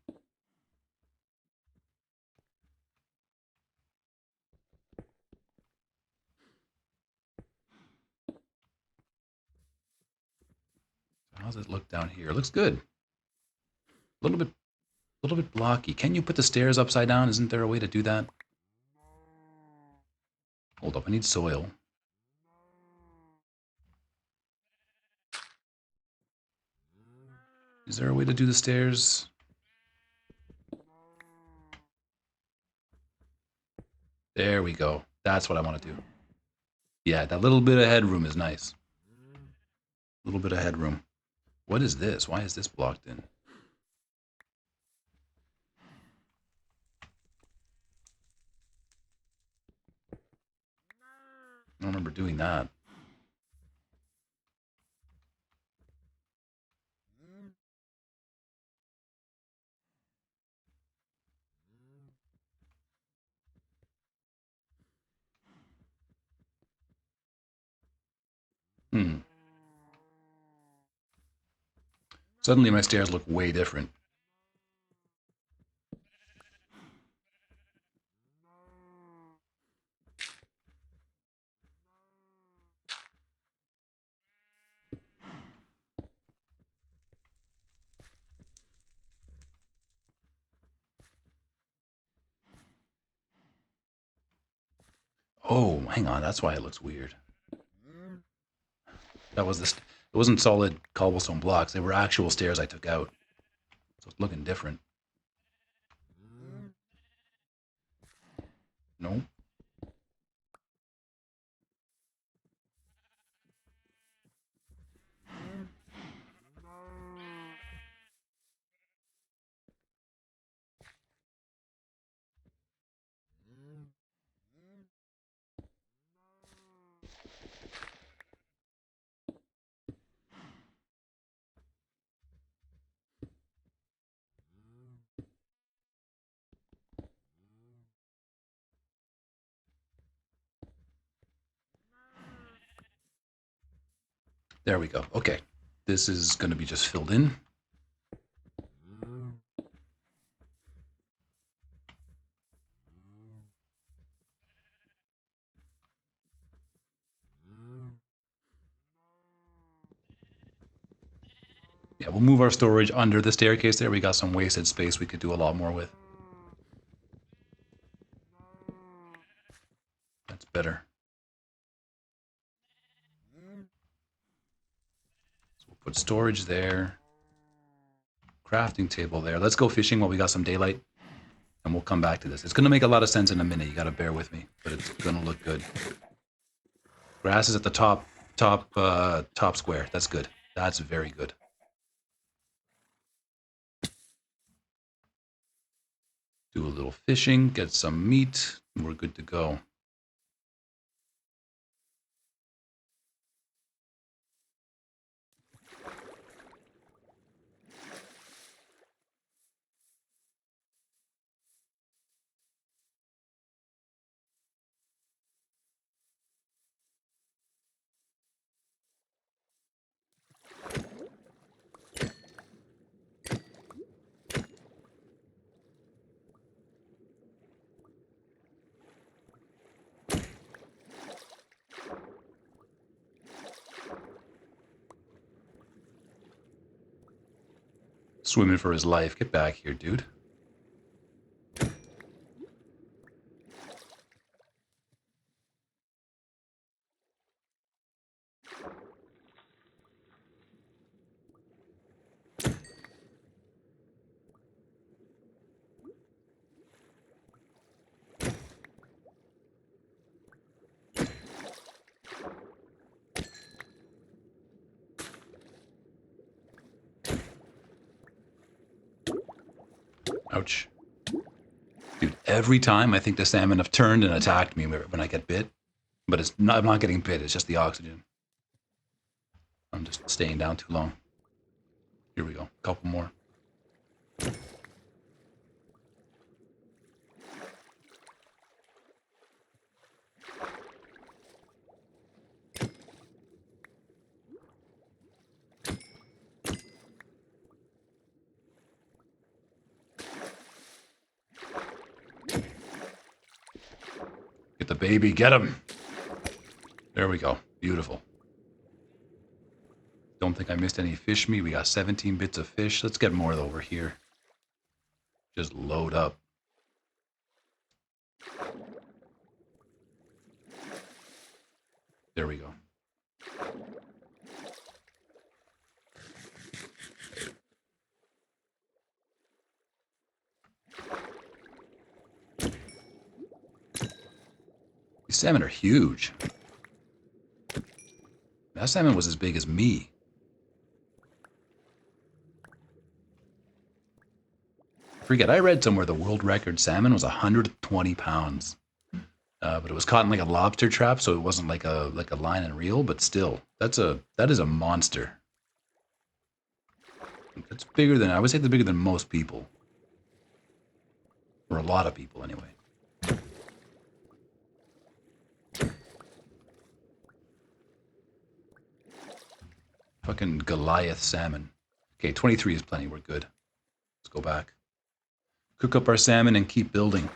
How's it look down here? It looks good. A little bit blocky. Can you put the stairs upside down? Isn't there a way to do that? Hold up, I need soil. Is there a way to do the stairs? There we go. That's what I want to do. Yeah, that little bit of headroom is nice. A little bit of headroom. What is this? Why is this blocked in? I don't remember doing that. Hmm. Suddenly my stairs look way different. Oh, hang on. That's why it looks weird. That was this. It wasn't solid cobblestone blocks. They were actual stairs I took out. So it's looking different. No. There we go. Okay. This is going to be just filled in. Yeah, we'll move our storage under the staircase there. We got some wasted space we could do a lot more with. That's better. So we'll put storage there. Crafting table there. Let's go fishing while we got some daylight. And we'll come back to this. It's going to make a lot of sense in a minute. You got to bear with me. But it's going to look good. Grass is at the top square. That's good. That's very good. Do a little fishing, get some meat, and we're good to go. Swimming for his life. Get back here, dude. Ouch. Dude, every time I think the salmon have turned and attacked me when I get bit. But it's not, I'm not getting bit, it's just the oxygen. I'm just staying down too long. Here we go. A couple more. Get the baby. Get him. There we go. Beautiful. Don't think I missed any fish meat. We got 17 bits of fish. Let's get more over here. Just load up. There we go. These salmon are huge. That salmon was as big as me. I forget, I read somewhere the world record salmon was 120 pounds. But it was caught in like a lobster trap, so it wasn't like a line and reel. But still, that is a monster. It's bigger than I would say. It's bigger than most people, or a lot of people anyway. Fucking Goliath salmon. Okay, 23 is plenty. We're good. Let's go back. Cook up our salmon and keep building.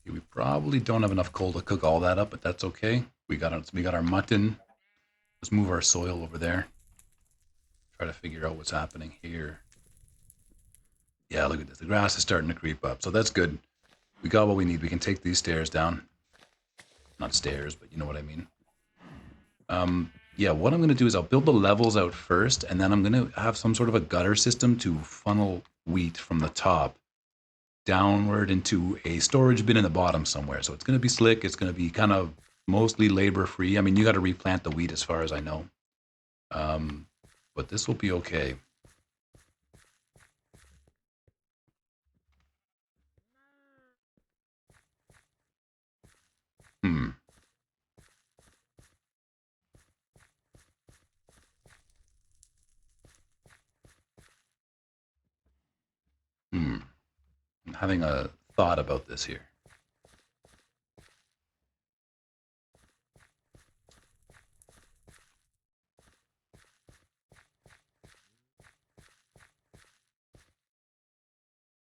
We probably don't have enough coal to cook all that up, but that's okay. We got our mutton. Let's move our soil over there. Try to figure out what's happening here. Yeah, look at this. The grass is starting to creep up, so that's good. We got what we need. We can take these stairs down. Not stairs, but you know what I mean. Yeah, what I'm going to do is I'll build the levels out first, and then I'm going to have some sort of a gutter system to funnel wheat from the top downward into a storage bin in the bottom somewhere. So it's going to be slick. It's going to be kind of mostly labor free. I mean, you got to replant the wheat as far as I know. But this will be okay. Hmm. Hmm. I'm having a thought about this here.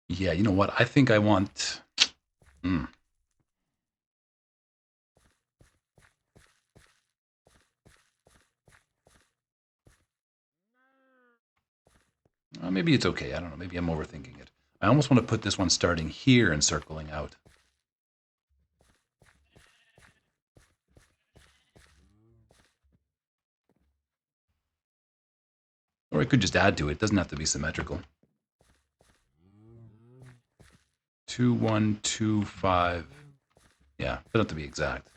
Yeah, you know what? I think I want. Hmm. Maybe it's okay. I don't know. Maybe I'm overthinking it. I almost want to put this one starting here and circling out. Or I could just add to it. It doesn't have to be symmetrical. 2125. Yeah, doesn't have to be exact.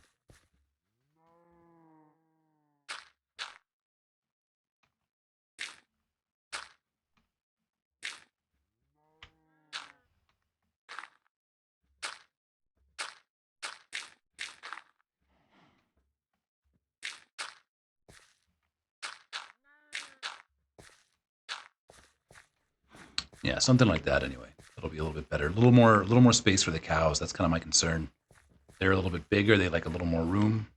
Yeah, something like that anyway. It'll be a little bit better. A little more space for the cows. That's kind of my concern. They're a little bit bigger. They like a little more room.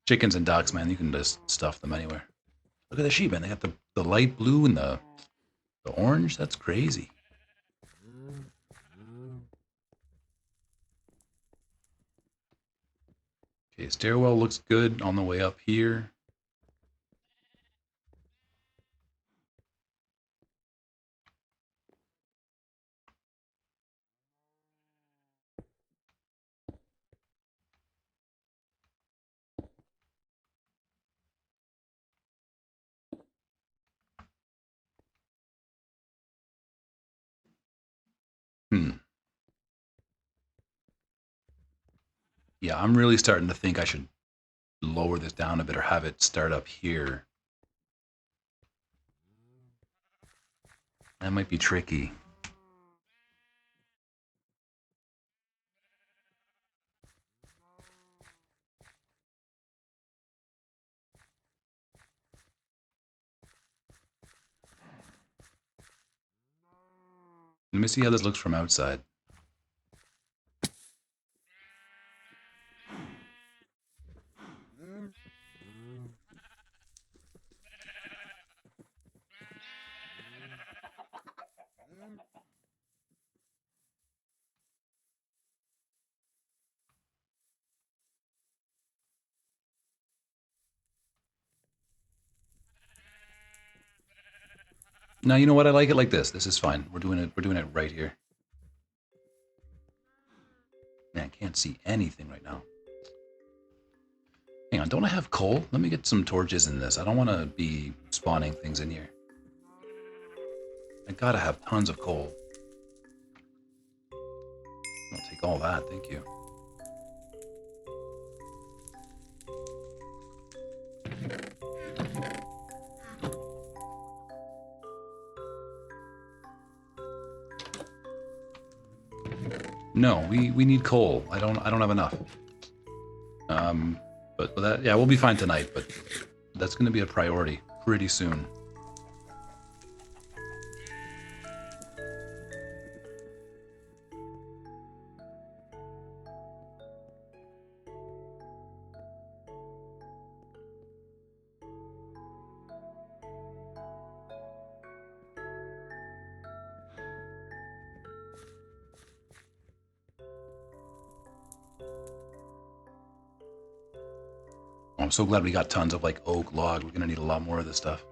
Chickens and ducks, man, you can just stuff them anywhere. Look at the sheep, man. They got the light blue and the orange. That's crazy. Okay, stairwell looks good on the way up here. Hmm. Yeah, I'm really starting to think I should lower this down a bit or have it start up here. That might be tricky. Let me see how this looks from outside. Now, you know what? I like it like this. This is fine. We're doing it. We're doing it right here. Man, I can't see anything right now. Hang on, don't I have coal? Let me get some torches in this. I don't want to be spawning things in here. I gotta have tons of coal. I'll take all that, thank you. No, we need coal. I don't have enough. But that, yeah, we'll be fine tonight, but that's gonna be a priority pretty soon. I'm so glad we got tons of like oak log. We're gonna need a lot more of this stuff.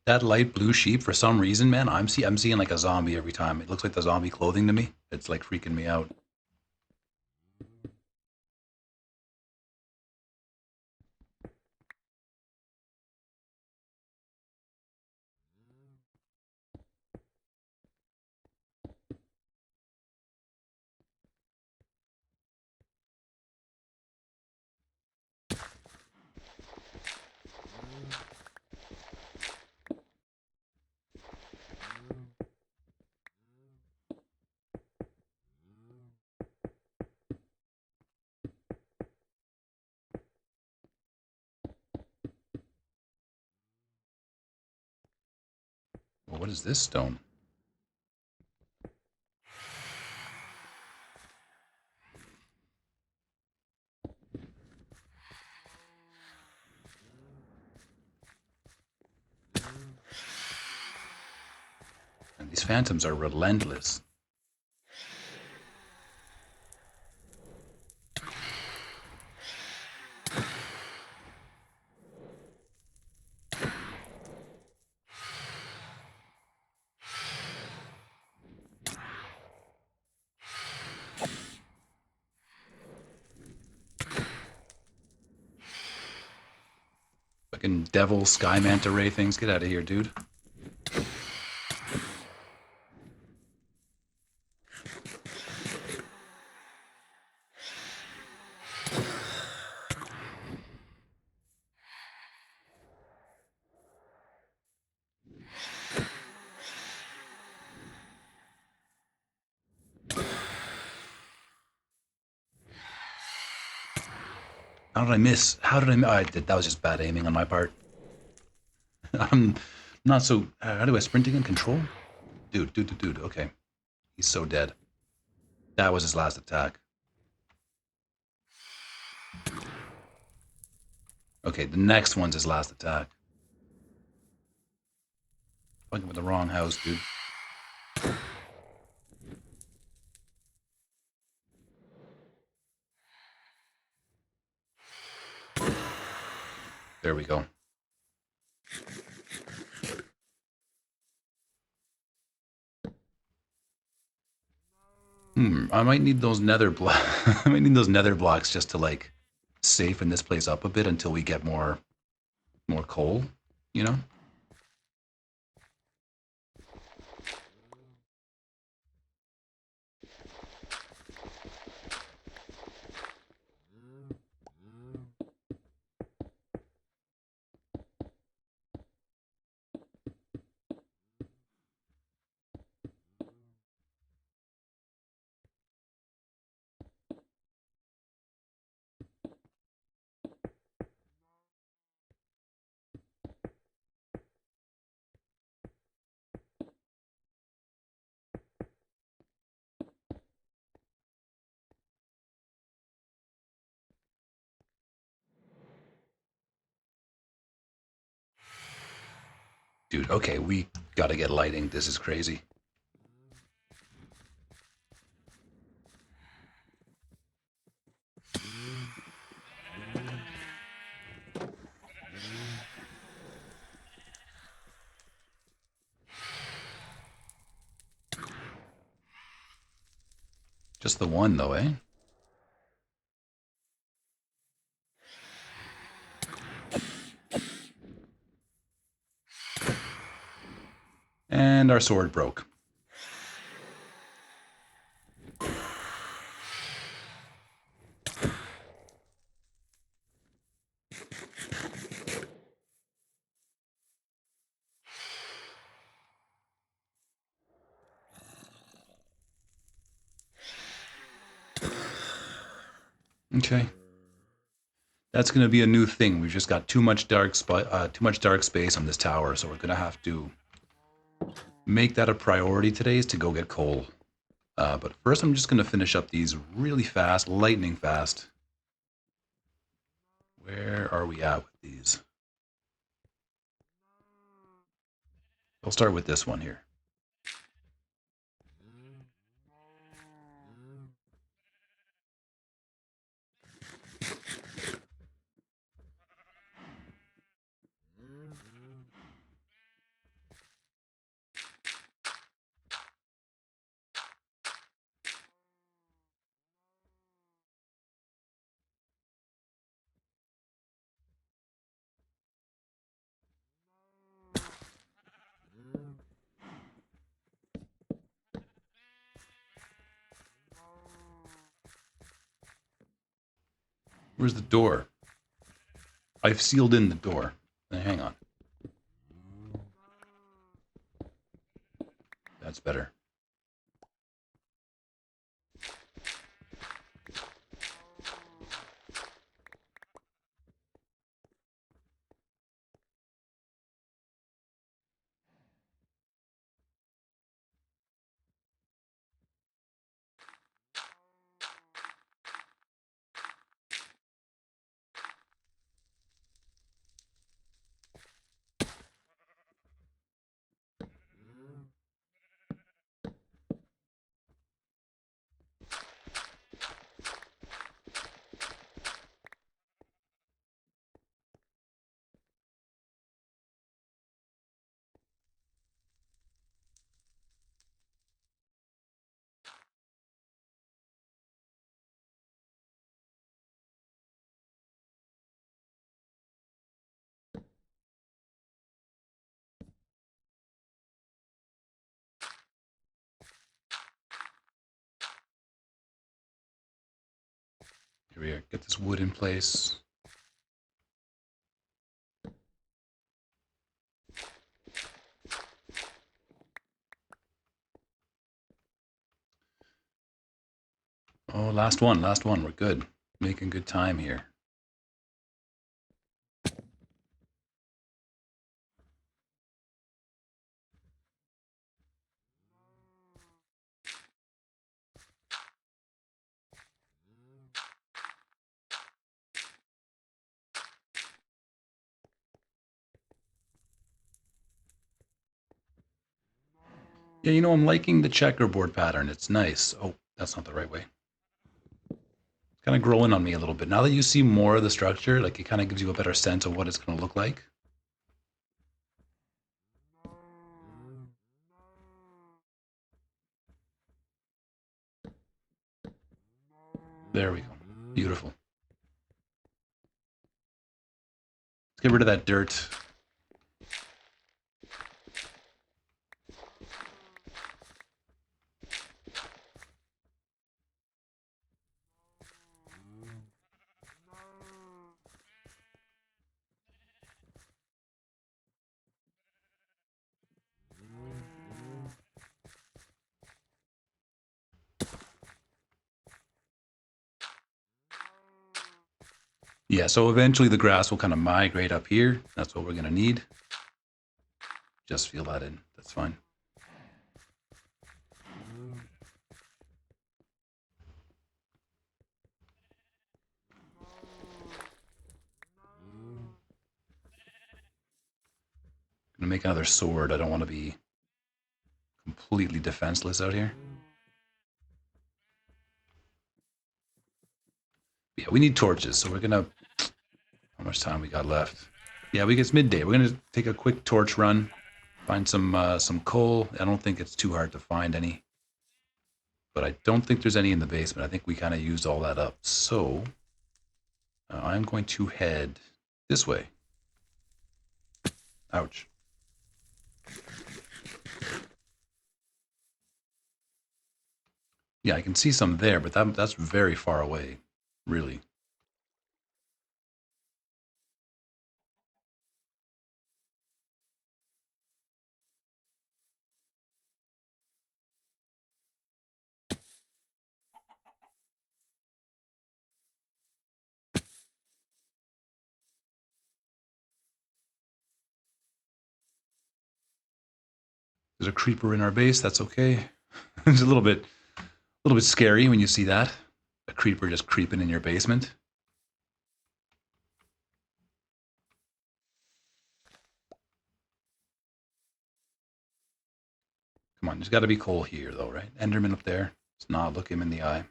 That light blue sheep, for some reason, man, I'm seeing like a zombie every time. It looks like the zombie clothing to me. It's like freaking me out. Well, what is this stone? And these phantoms are relentless. Fucking devil sky manta ray things. Get out of here, dude. How did I miss? How did I miss? I did. That was just bad aiming on my part. I'm not so... How do I sprint again? Control? Dude. Okay. He's so dead. That was his last attack. Okay, the next one's his last attack. Fucking with the wrong house, dude. There we go. I might need those nether blocks. I might need those nether blocks just to like safen this place up a bit until we get more coal, you know? Dude, okay, we gotta get lighting. This is crazy. Just the one though, eh? And our sword broke. Okay. That's going to be a new thing. We've just got too much dark space on this tower, so we're going to have to make that a priority today is to go get coal. But first, I'm just going to finish up these really fast, lightning fast. Where are we at with these? I'll start with this one here. Where's the door? I've sealed in the door. Hang on. That's better. Here we are. Get this wood in place. Oh, last one. We're good. Making good time here. Yeah, you know, I'm liking the checkerboard pattern. It's nice. Oh, that's not the right way. It's kind of growing on me a little bit. Now that you see more of the structure, like it kind of gives you a better sense of what it's going to look like. There we go. Beautiful. Let's get rid of that dirt. Yeah, so eventually the grass will kind of migrate up here. That's what we're going to need. Just fill that in. That's fine. I'm going to make another sword. I don't want to be completely defenseless out here. Yeah, we need torches, so we're going to... How much time we got left? Yeah, it's midday. We're going to take a quick torch run. Find some coal. I don't think it's too hard to find any. But I don't think there's any in the basement. I think we kind of used all that up. So I'm going to head this way. Ouch. Yeah, I can see some there, but that's very far away, really. There's a creeper in our base. That's okay. It's a little bit scary when you see that. A creeper just creeping in your basement. Come on, there's got to be coal here, though, right? Enderman up there. Let's not look him in the eye.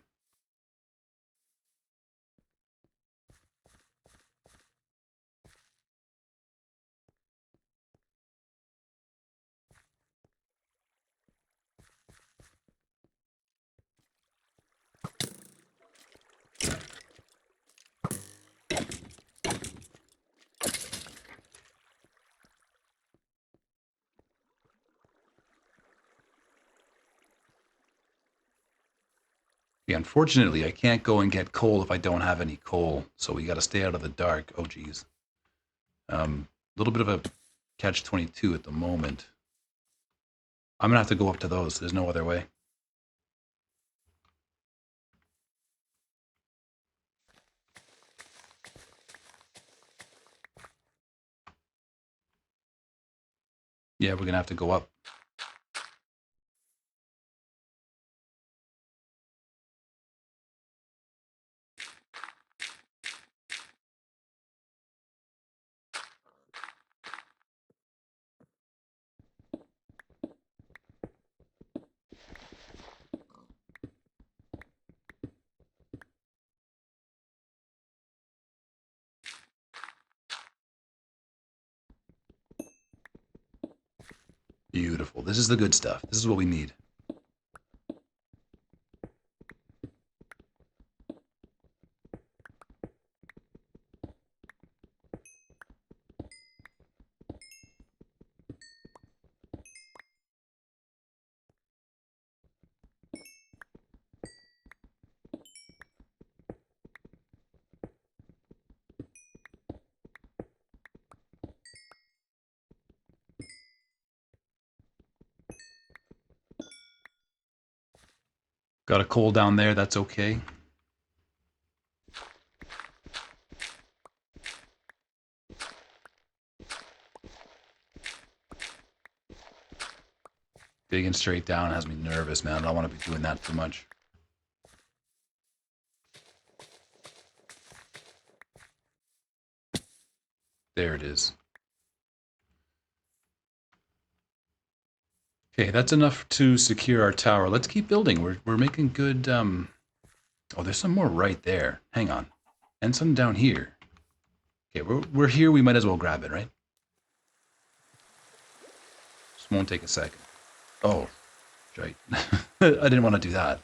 Yeah, unfortunately, I can't go and get coal if I don't have any coal. So we got to stay out of the dark. Oh, geez. A little bit of a catch-22 at the moment. I'm going to have to go up to those. There's no other way. Yeah, we're going to have to go up. Beautiful. This is the good stuff. This is what we need. Got a coal down there. That's okay. Digging straight down has me nervous, man. I don't want to be doing that too much. There it is. Okay, that's enough to secure our tower. Let's keep building. We're making good. Oh, there's some more right there. Hang on, and some down here. Okay, we're here. We might as well grab it, right? Just won't take a second. Oh, right. I didn't want to do that.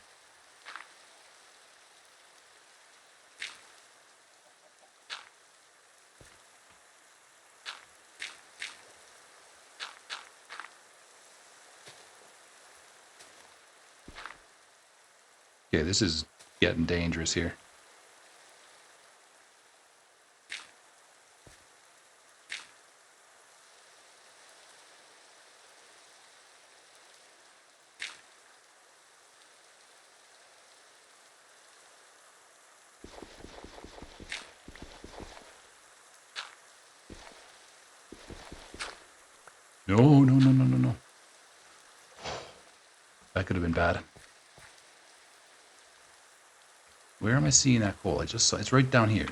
Okay, this is getting dangerous here. No, no, no, no, no, no. That could have been bad. Where am I seeing that coal? I just saw it's right down here.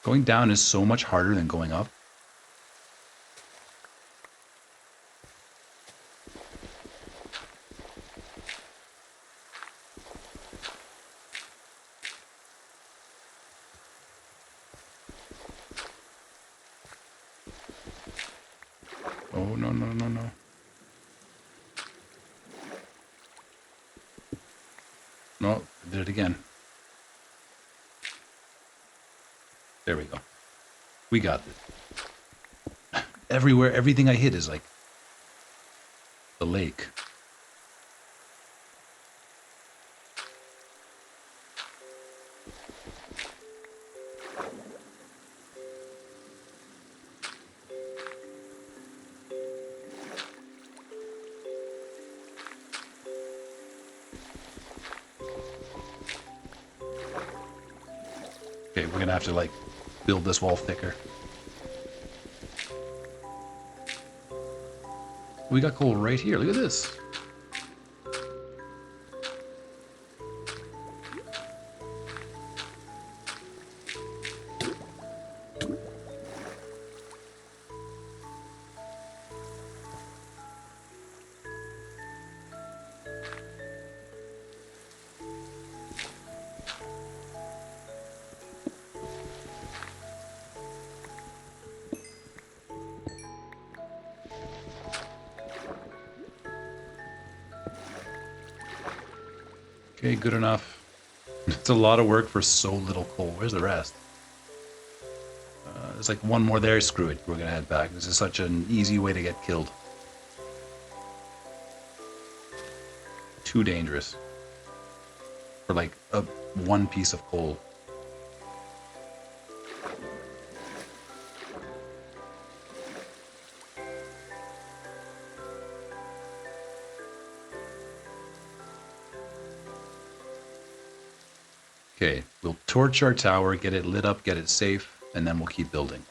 Going down is so much harder than going up. Oh, no, no, no, no. No, I did it again. There we go. We got this. Everywhere, everything I hit is like the lake. Okay, we're gonna have to like build this wall thicker. We got coal right here. Look at this. Okay, good enough. It's a lot of work for so little coal. Where's the rest? There's like one more there. Screw it. We're gonna head back. This is such an easy way to get killed. Too dangerous. For like one piece of coal. Okay, we'll torch our tower, get it lit up, get it safe, and then we'll keep building.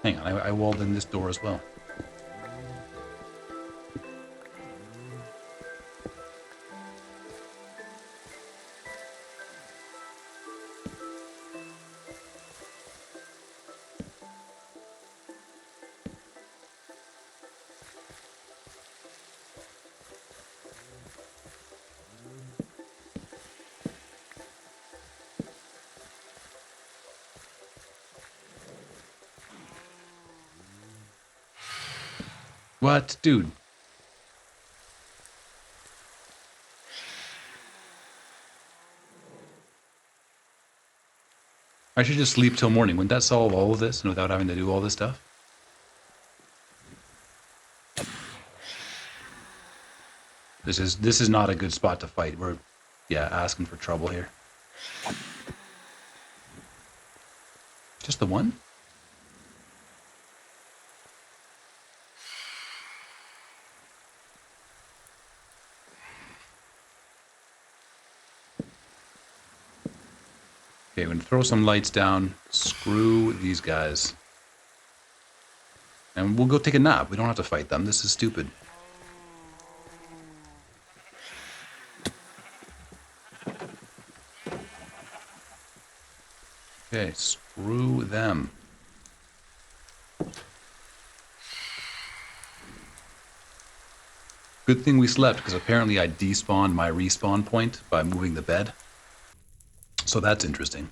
Hang on, I walled in this door as well. What? Dude. I should just sleep till morning. Wouldn't that solve all of this and without having to do all this stuff? This is not a good spot to fight. We're, yeah, asking for trouble here. Just the one? Okay, we're gonna throw some lights down. Screw these guys. And we'll go take a nap. We don't have to fight them. This is stupid. Okay, screw them. Good thing we slept, because apparently I despawned my respawn point by moving the bed. So that's interesting.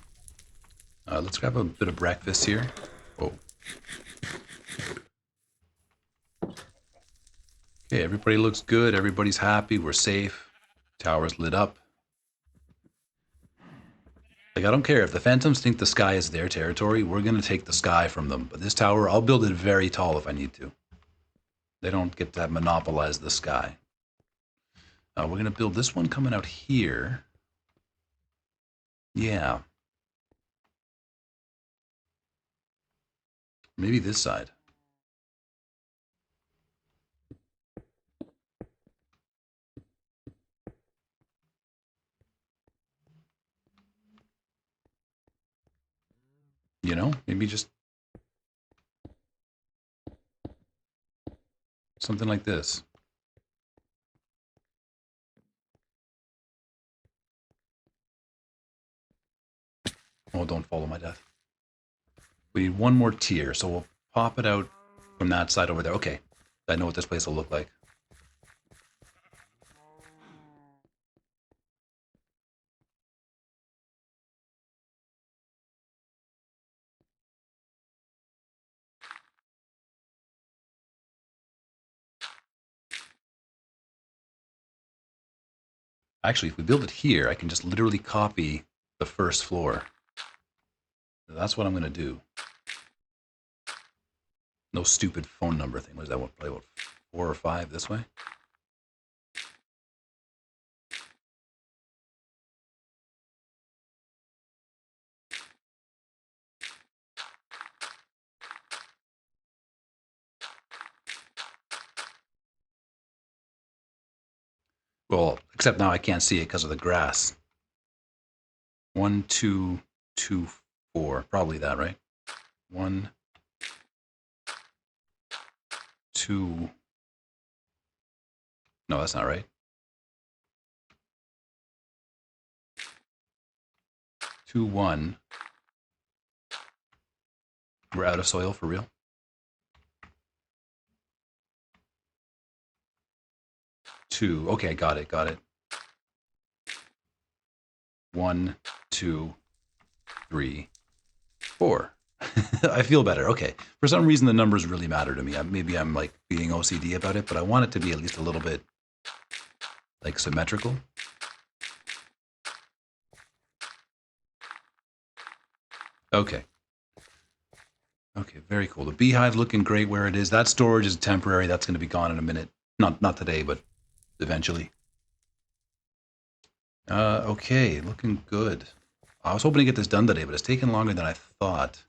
Let's grab a bit of breakfast here. Oh. Okay, everybody looks good. Everybody's happy. We're safe. Tower's lit up. Like, I don't care. If the Phantoms think the sky is their territory, we're going to take the sky from them. But this tower, I'll build it very tall if I need to. They don't get to monopolize the sky. We're going to build this one coming out here. Yeah. Maybe this side. You know, maybe just something like this. Oh, don't follow my death. We need one more tier, so we'll pop it out from that side over there. Okay, I know what this place will look like. Actually, if we build it here, I can just literally copy the first floor. That's what I'm going to do. No stupid phone number thing. What is that? What, probably about 4 or 5 this way? Well, except now I can't see it because of the grass. 1, 2, 2, 4. Probably that, right? 1, 2. No, that's not right. 2, 1. We're out of soil for real. 2. Okay, got it, got it. 1, 2, 3, 4. I feel better. Okay. For some reason, the numbers really matter to me. Maybe I'm like being OCD about it, but I want it to be at least a little bit like symmetrical. Okay. Okay, very cool. The beehive looking great where it is. That storage is temporary. That's going to be gone in a minute. Not today, but eventually. Okay, looking good. I was hoping to get this done today, but it's taken longer than I thought.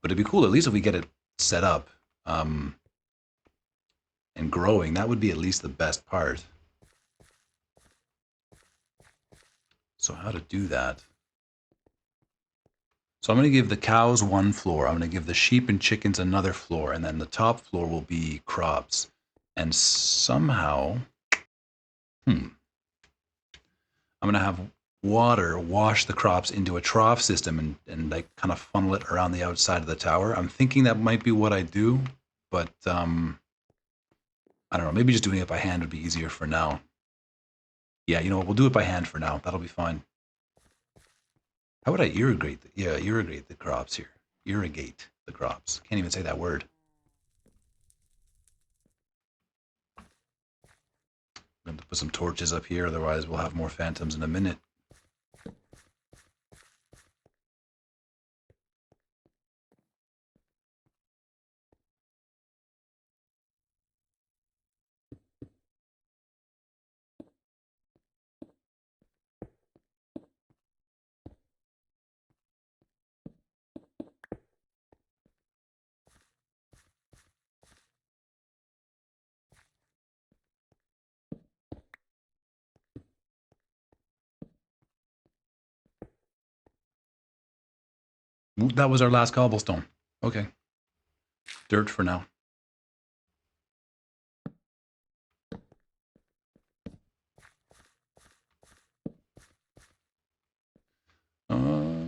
But it'd be cool, at least if we get it set up and growing. That would be at least the best part. So how to do that? So I'm going to give the cows one floor. I'm going to give the sheep and chickens another floor. And then the top floor will be crops. And somehow, I'm going to have water wash the crops into a trough system and like kind of funnel it around the outside of the tower. I'm thinking that might be what I do, but I don't know. Maybe just doing it by hand would be easier for now. Yeah, you know what? We'll do it by hand for now. That'll be fine. How would I irrigate? Irrigate the crops here. Irrigate the crops. Can't even say that word. I'm going to put some torches up here, otherwise we'll have more phantoms in a minute. That was our last cobblestone. Okay. Dirt for now.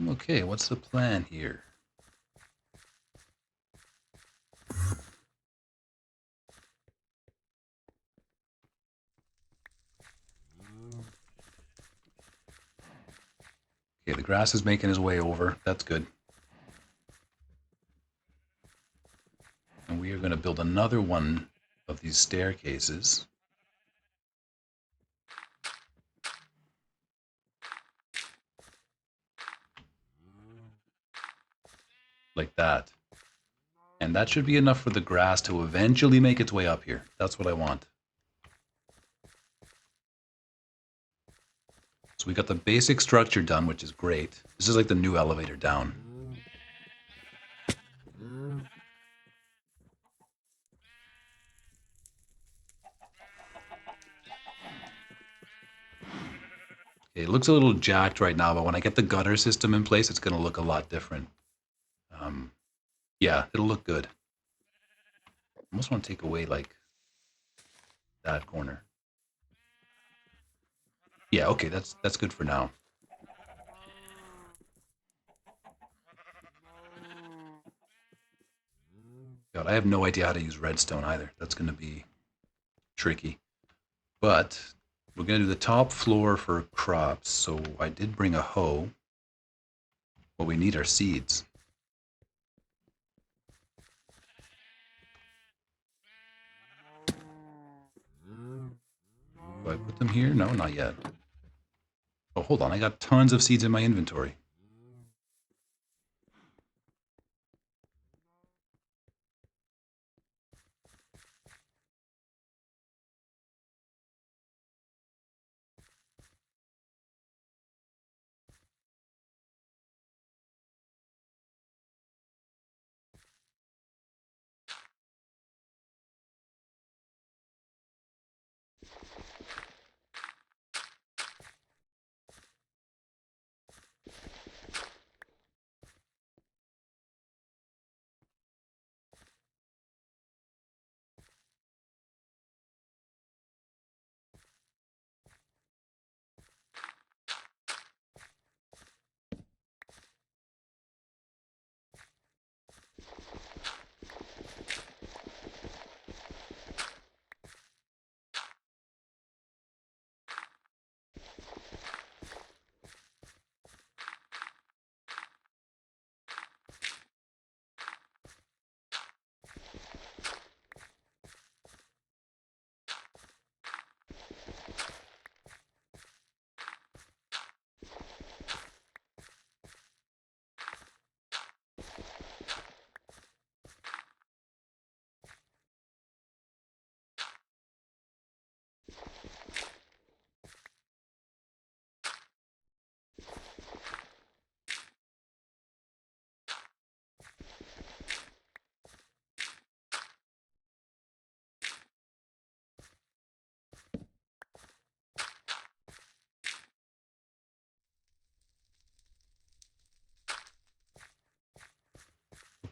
Okay, what's the plan here? Okay, the grass is making his way over. That's good. And we are going to build another one of these staircases. Like that. And that should be enough for the grass to eventually make its way up here. That's what I want. So we got the basic structure done, which is great. This is like the new elevator down. Okay, it looks a little jacked right now, but when I get the gutter system in place, it's going to look a lot different. Yeah, it'll look good. I almost want to take away like that corner. Yeah, okay, that's good for now. God, I have no idea how to use redstone either. That's going to be tricky. But we're going to do the top floor for crops. So I did bring a hoe. What we need are seeds. Do I put them here? No, not yet. Oh, hold on. I got tons of seeds in my inventory.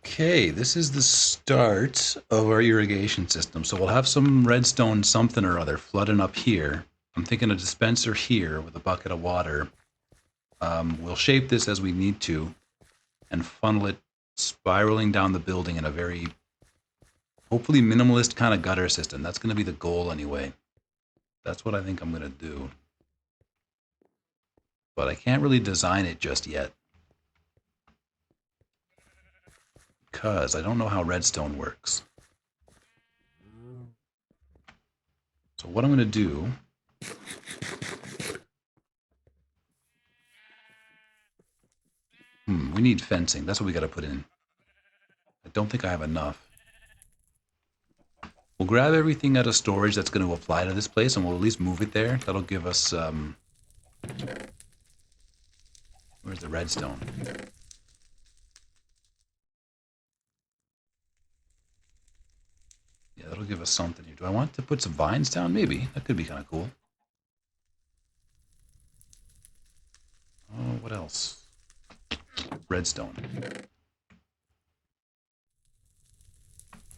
Okay, this is the start of our irrigation system. So we'll have some redstone something or other flooding up here. I'm thinking a dispenser here with a bucket of water. We'll shape this as we need to and funnel it spiraling down the building in a very, hopefully minimalist kind of gutter system. That's going to be the goal anyway. That's what I think I'm going to do. But I can't really design it just yet, because I don't know how redstone works. So what I'm going to do... we need fencing. That's what we got to put in. I don't think I have enough. We'll grab everything out of storage that's going to apply to this place, and we'll at least move it there. That'll give us... where's the redstone? Yeah, that'll give us something here. Do I want to put some vines down? Maybe. That could be kind of cool. Oh, what else? redstone.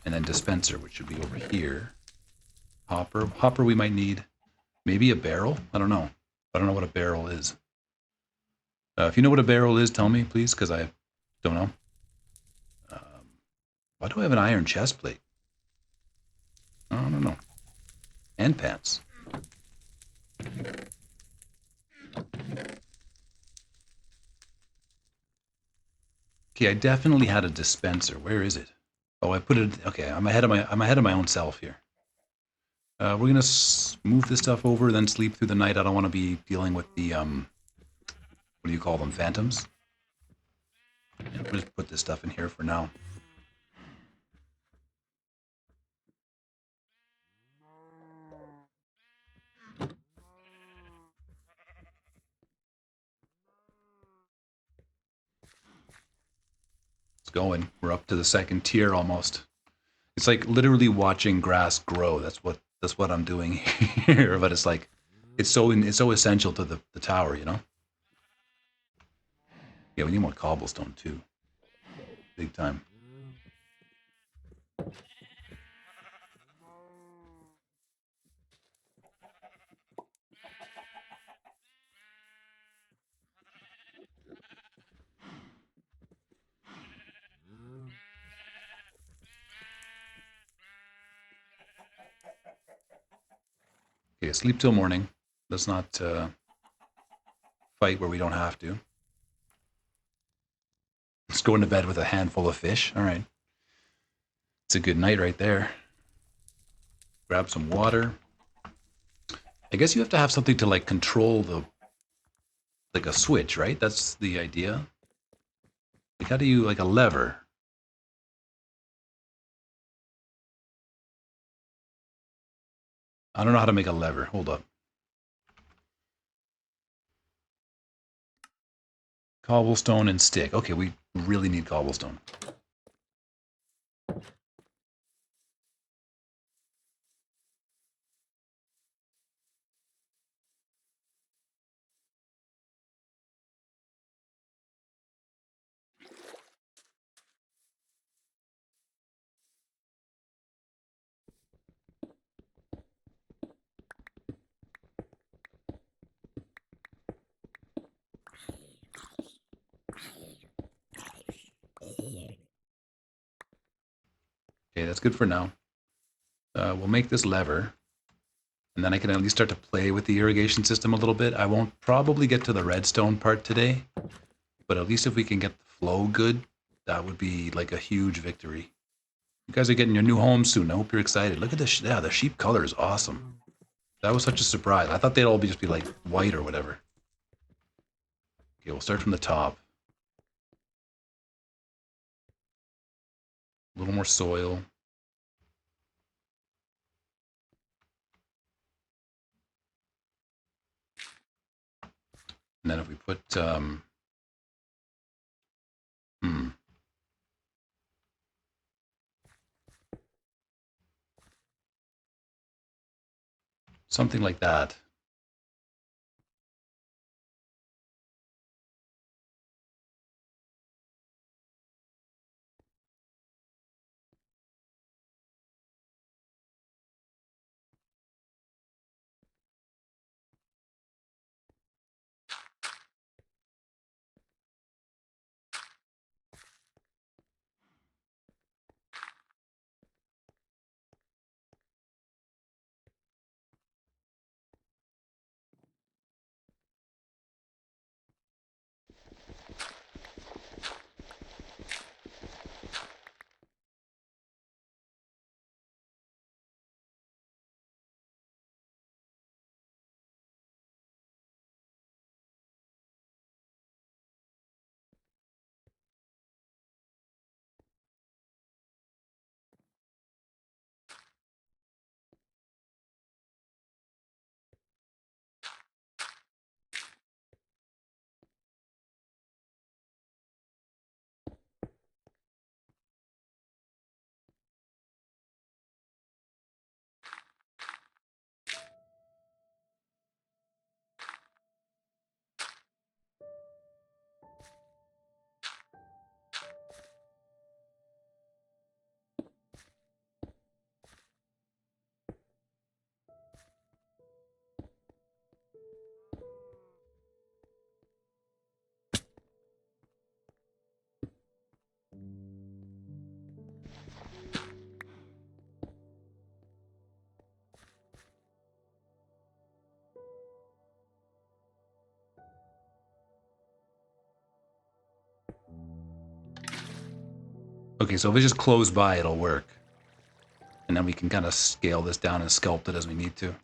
And then dispenser, which should be over here. Hopper we might need. Maybe a barrel? I don't know. I don't know what a barrel is. If you know what a barrel is, tell me, please, because I don't know. Why do I have an iron chest plate? I don't know. And pants. Okay, I definitely had a dispenser. Where is it? Oh, I put it. Okay, I'm ahead of my own self here. We're gonna move this stuff over, then sleep through the night. I don't want to be dealing with the what do you call them? Phantoms. Yeah, we'll just put this stuff in here for now. It's going. We're up to the second tier almost. It's like literally watching grass grow. That's what I'm doing here. But it's like it's so essential to the tower, you know. Yeah, we need more cobblestone too. Big time. Okay, sleep till morning. Let's not fight where we don't have to. Let's go into bed with a handful of fish. All right. It's a good night right there. Grab some water. I guess you have to have something to like control the like a switch, right? That's the idea. Like how do you like a lever? I don't know how to make a lever. Hold up. Cobblestone and stick. Okay, we really need cobblestone. Okay, that's good for now. We'll make this lever, and then I can at least start to play with the irrigation system a little bit. I won't probably get to the redstone part today, but at least if we can get the flow good, that would be like a huge victory. You guys are getting your new home soon. I hope you're excited. Look at this. Yeah, the sheep color is awesome. That was such a surprise. I thought they'd all just be like white or whatever. Okay, we'll start from the top. A little more soil. And then if we put, something like that. Okay, so if it's just close by, it'll work. And then we can kind of scale this down and sculpt it as we need to.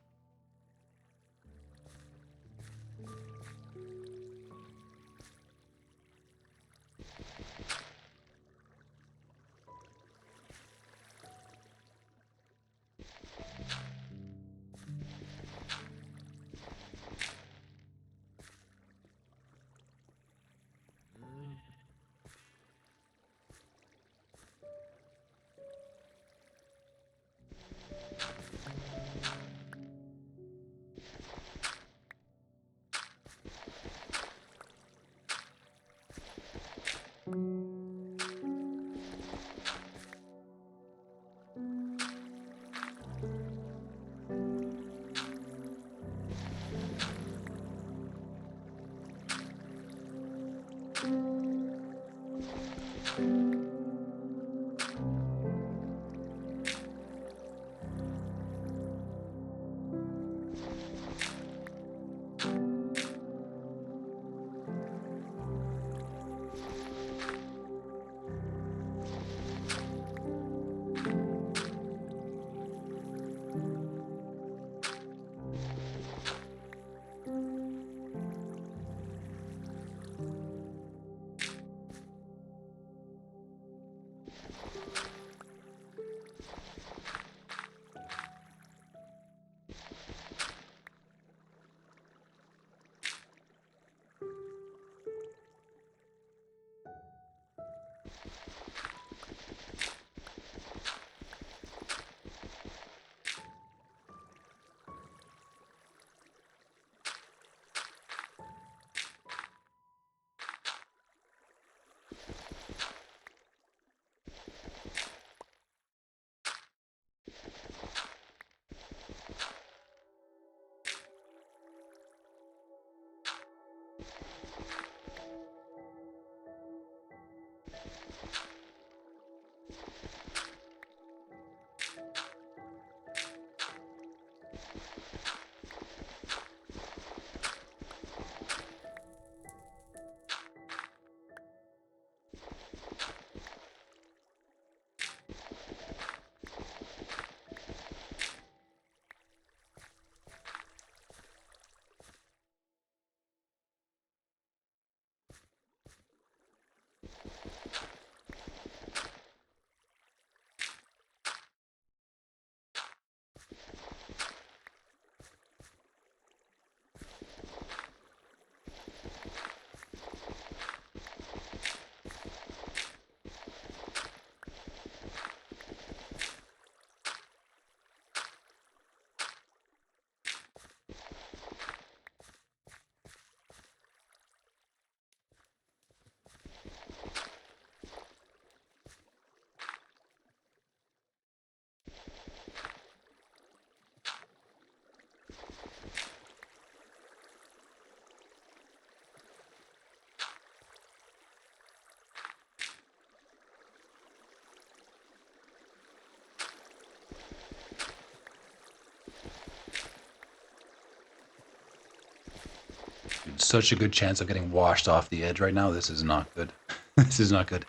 Such a good chance of getting washed off the edge right now. This is not good. This is not good.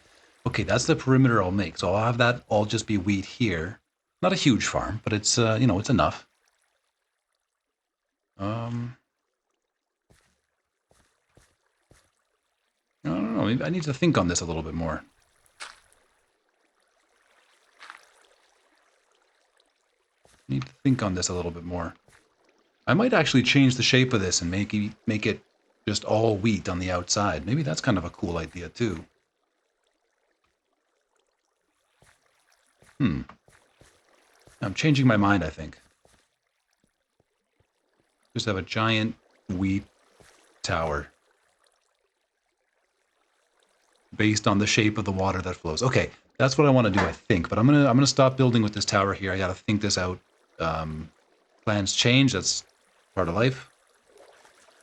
Okay, that's the perimeter I'll make. So I'll have that all just be wheat here. Not a huge farm, but it's you know, it's enough. Um, I don't know. Maybe I need to think on this a little bit more. Need to think on this a little bit more. I might actually change the shape of this and make it just all wheat on the outside. Maybe that's kind of a cool idea too. Hmm. I'm changing my mind, I think. Just have a giant wheat tower based on the shape of the water that flows. Okay, that's what I want to do, I think. But I'm gonna stop building with this tower here. I gotta think this out. Plans change. That's part of life.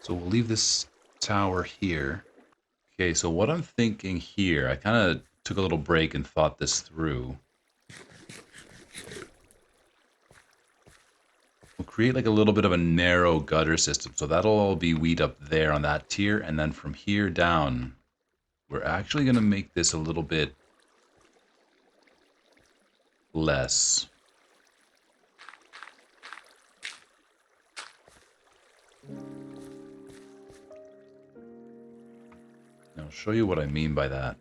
So we'll leave this tower here. Okay, so what I'm thinking here, I kind of took a little break and thought this through. We'll create like a little bit of a narrow gutter system. So that'll all be wheat up there on that tier. And then from here down, we're actually going to make this a little bit less. I'll show you what I mean by that.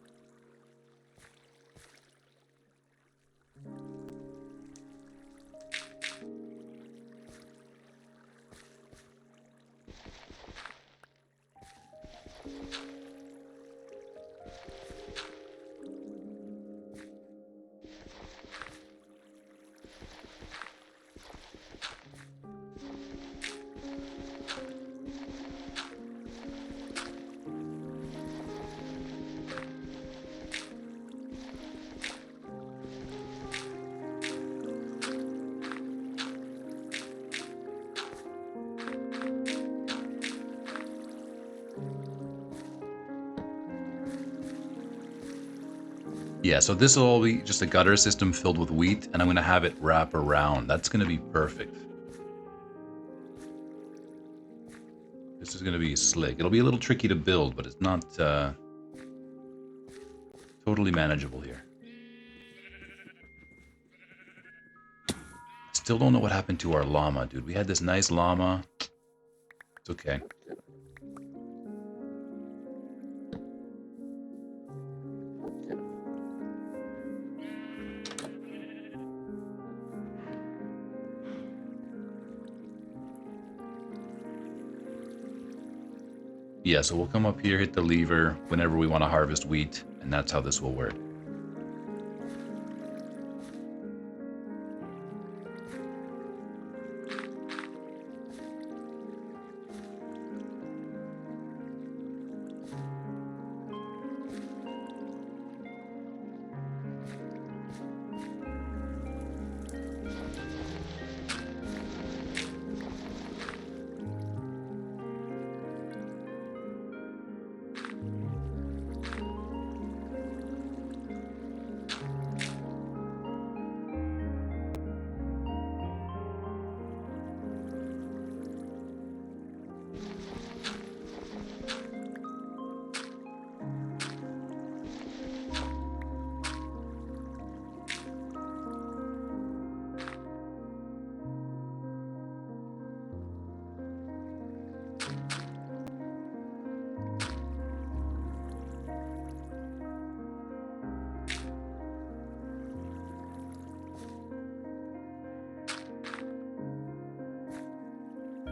Yeah, so this will be just a gutter system filled with wheat, and I'm going to have it wrap around. That's going to be perfect. This is going to be slick. It'll be a little tricky to build, but it's not totally manageable here. Still don't know what happened to our llama, dude. We had this nice llama. It's okay. Yeah, so we'll come up here, hit the lever whenever we want to harvest wheat, and that's how this will work.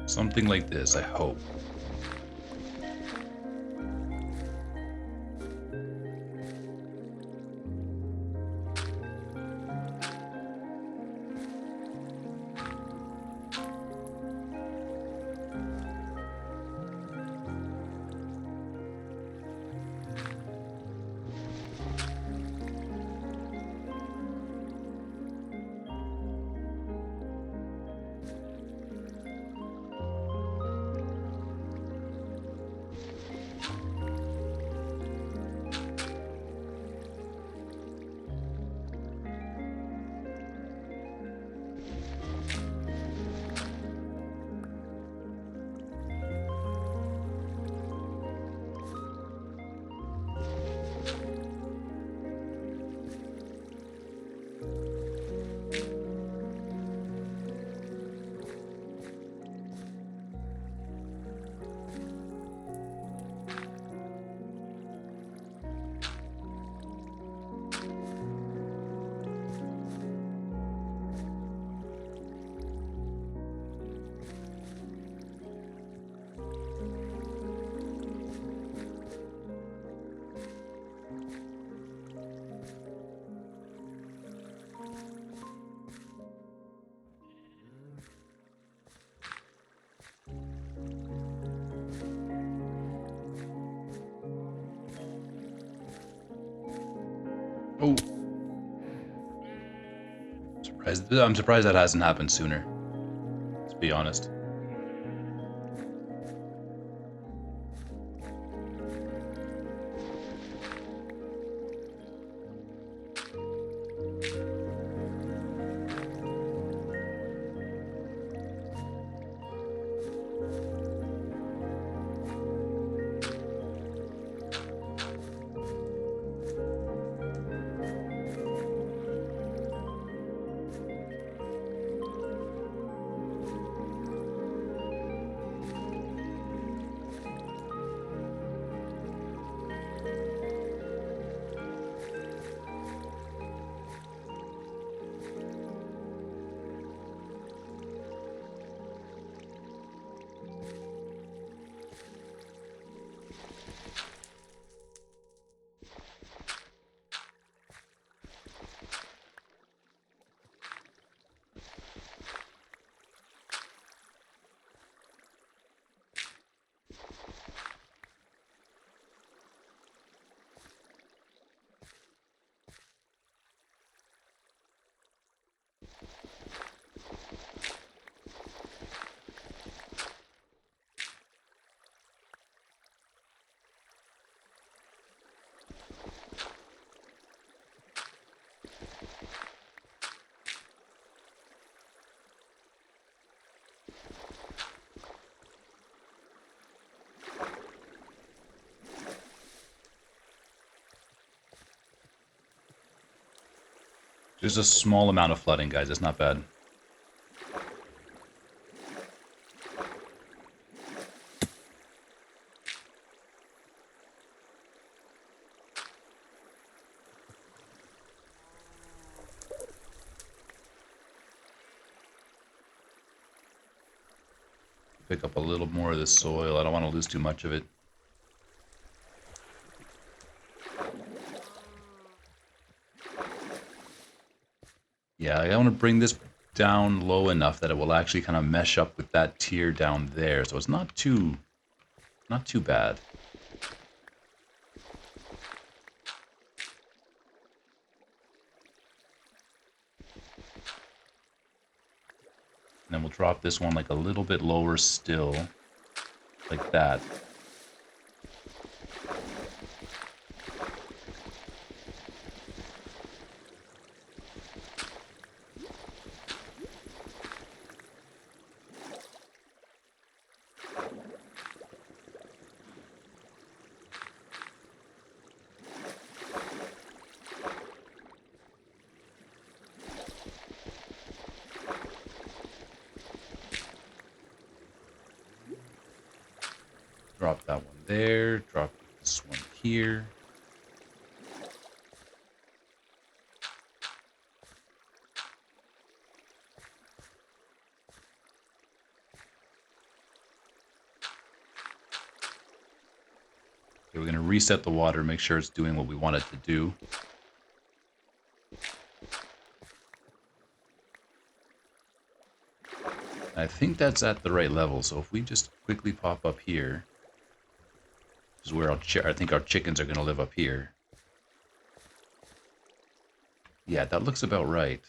Something like this, I hope. Oh. I'm surprised that hasn't happened sooner. Let's be honest. There's a small amount of flooding, guys. It's not bad. Pick up a little more of the soil. I don't want to lose too much of it. Yeah, I want to bring this down low enough that it will actually kind of mesh up with that tier down there. So it's not too bad. And then we'll drop this one like a little bit lower still, like that. Drop that one there, drop this one here. Okay, we're going to reset the water, make sure it's doing what we want it to do. I think that's at the right level, so if we just quickly pop up here, this is where I think our chickens are going to live up here. Yeah, that looks about right.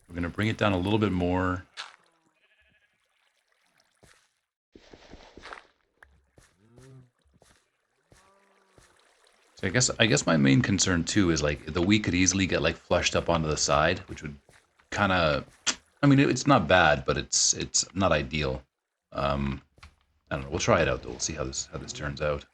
We're going to bring it down a little bit more. So I guess my main concern too is like the wheat could easily get like flushed up onto the side, which would kind of, I mean, it's not bad, but it's not ideal. I don't know. We'll try it out though. We'll see how this turns out.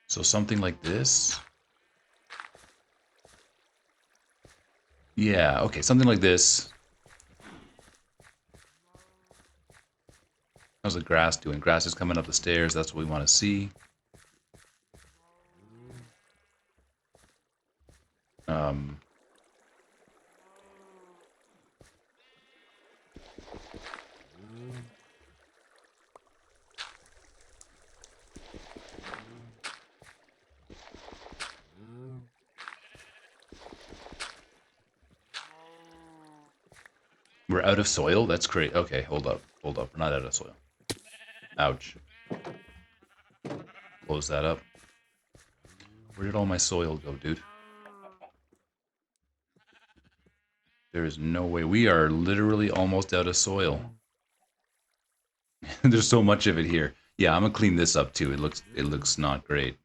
So something like this. Yeah, okay, something like this. How's the grass doing? Grass is coming up the stairs. That's what we want to see. Um, we're out of soil? That's great. Okay, hold up. Hold up. We're not out of soil. Ouch. Close that up. Where did all my soil go, dude? There is no way. We are literally almost out of soil. There's so much of it here. Yeah, I'm gonna clean this up too. It looks not great.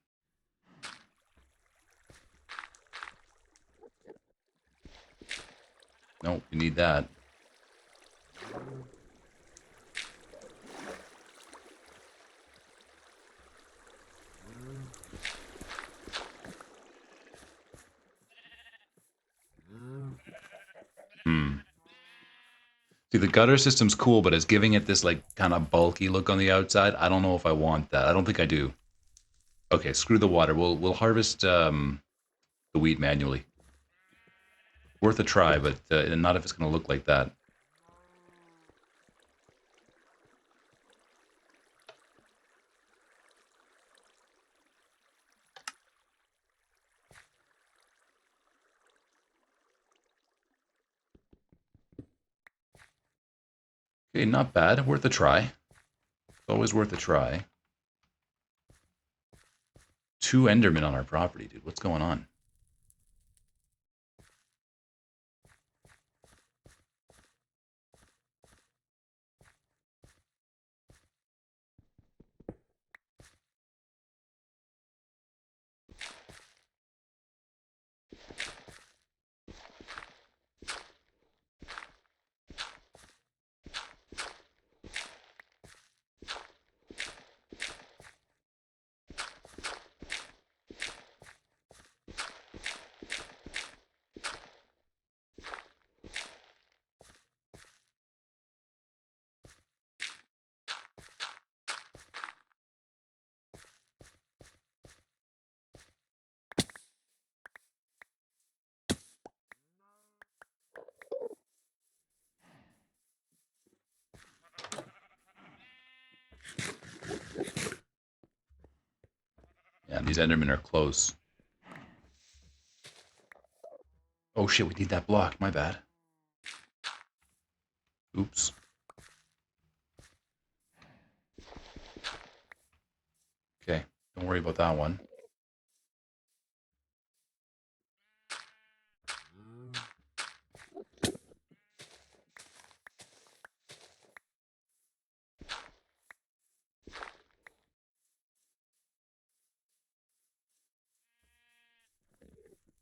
Nope, we need that. See, the gutter system's cool, but it's giving it this like kind of bulky look on the outside. I don't know if I want that. I don't think I do. Okay, screw the water. We'll harvest the wheat manually. Worth a try, but not if it's going to look like that. Okay, not bad. Worth a try. It's always worth a try. 2 Endermen on our property, dude. What's going on? Yeah, these Endermen are close. Oh shit, we need that block. My bad. Oops. Okay, don't worry about that one.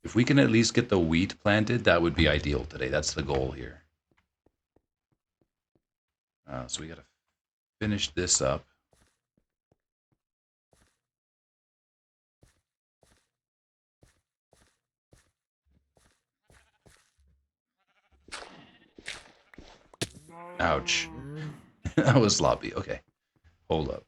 If we can at least get the wheat planted, that would be ideal today. That's the goal here. So we got to finish this up. Ouch. That was sloppy. Okay, hold up.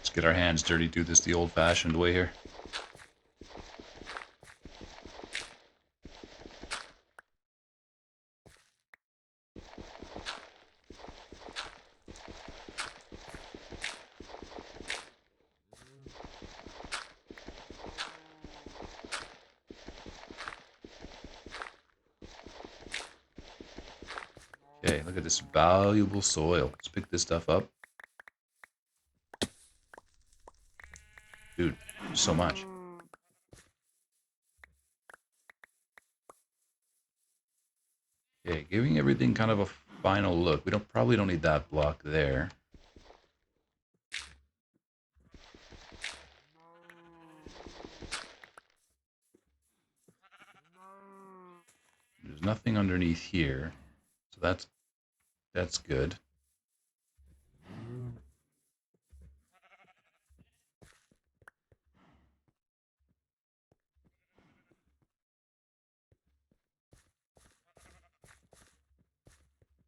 Let's get our hands dirty, do this the old-fashioned way here. Okay, look at this valuable soil. Let's pick this stuff up. Dude, so much. Okay, giving everything kind of a final look. We probably don't need that block there. There's nothing underneath here, so that's good.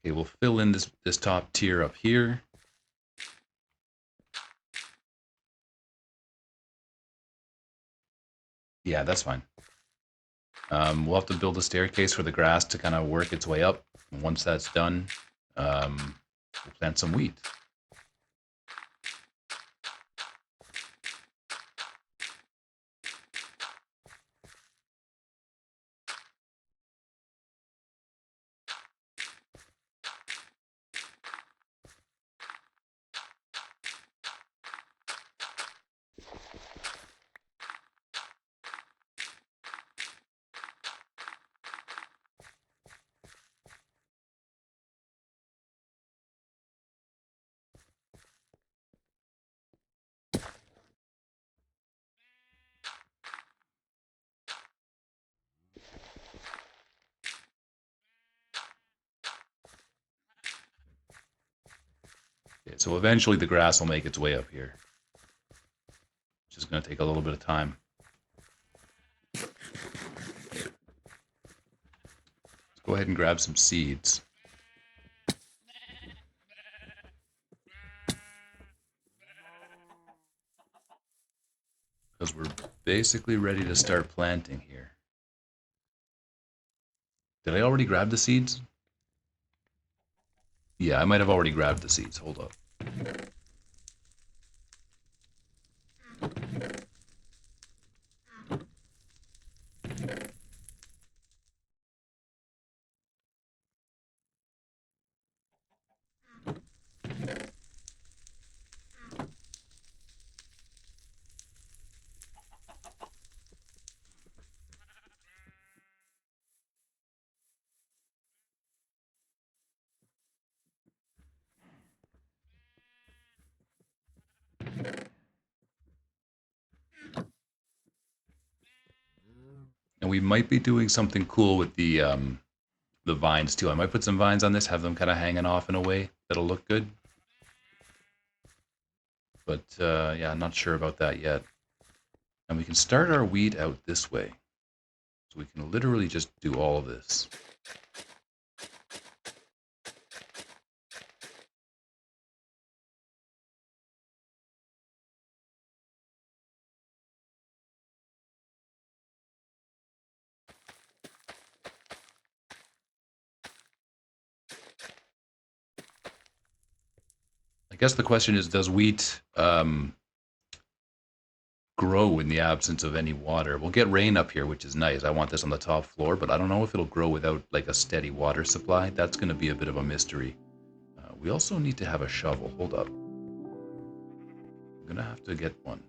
Okay, we'll fill in this top tier up here. Yeah, that's fine. We'll have to build a staircase for the grass to kind of work its way up. And once that's done, we'll plant some wheat. Okay, so eventually the grass will make its way up here. It's just going to take a little bit of time. Let's go ahead and grab some seeds. Because we're basically ready to start planting here. Did I already grab the seeds? Yeah, I might have already grabbed the seeds. Hold up. And we might be doing something cool with the vines too. I might put some vines on this, have them kind of hanging off in a way that'll look good. But yeah, I'm not sure about that yet. And we can start our wheat out this way. So we can literally just do all of this. I guess the question is, does wheat grow in the absence of any water? We'll get rain up here, which is nice. I want this on the top floor, but I don't know if it'll grow without like a steady water supply. That's going to be a bit of a mystery. We also need to have a shovel. Hold up. I'm going to have to get one.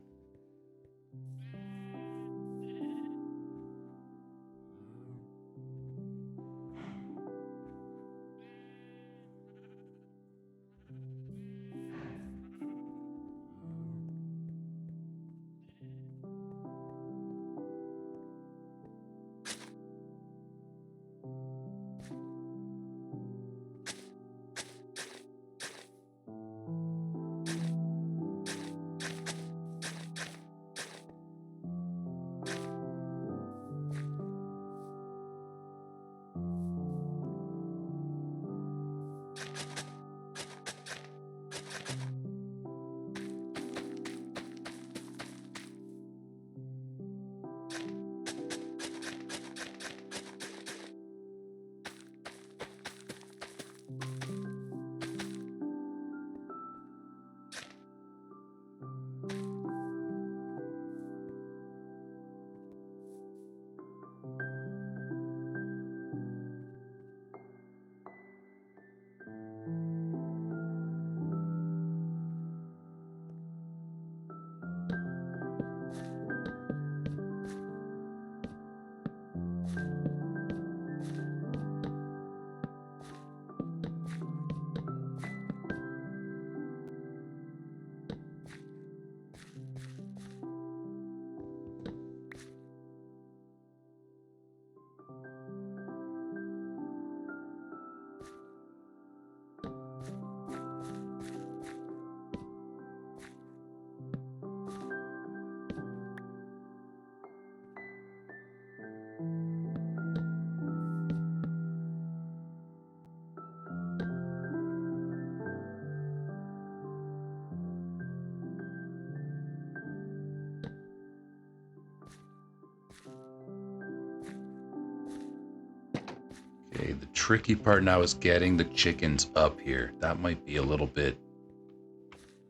Okay, the tricky part now is getting the chickens up here. That might be a little bit...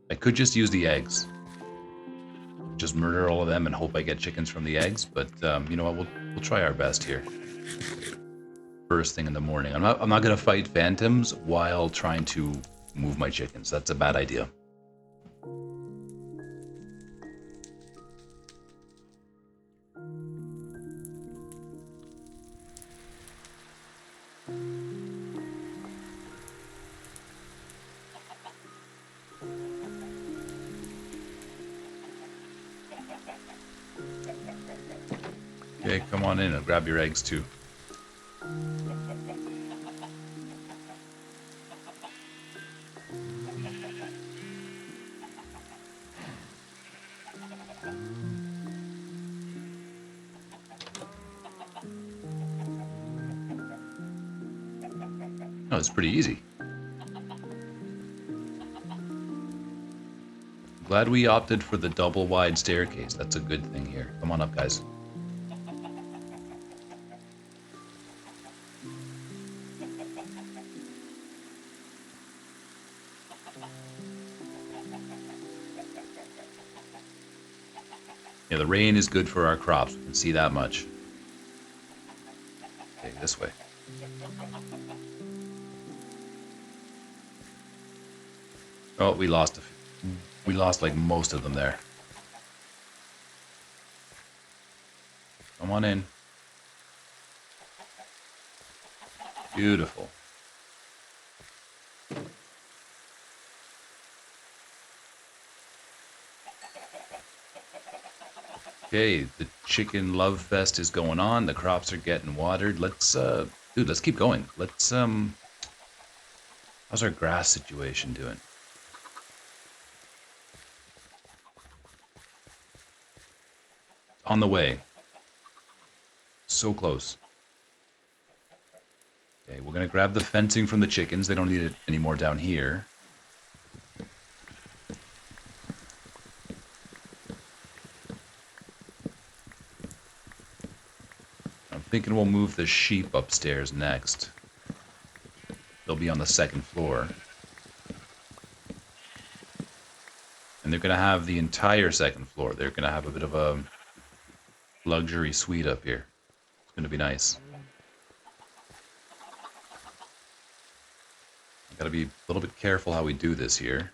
I could just use the eggs. Just murder all of them and hope I get chickens from the eggs, but you know what, we'll try our best here. First thing in the morning. I'm not gonna fight phantoms while trying to move my chickens. That's a bad idea. Okay, come on in and grab your eggs too. Oh, it's pretty easy. Glad we opted for the double wide staircase. That's a good thing here. Come on up, guys. Yeah, the rain is good for our crops. We can see that much. Okay, this way. Oh, we lost like most of them there. Come on in. Beautiful. Okay, the chicken love fest is going on. The crops are getting watered. Let's dude, let's keep going. Let's how's our grass situation doing? On the way. So close. Okay, we're gonna grab the fencing from the chickens. They don't need it anymore down here. I'm thinking we'll move the sheep upstairs next. They'll be on the second floor. And they're gonna have the entire second floor. They're gonna have a bit of a luxury suite up here. It's gonna be nice. Gotta be a little bit careful how we do this here.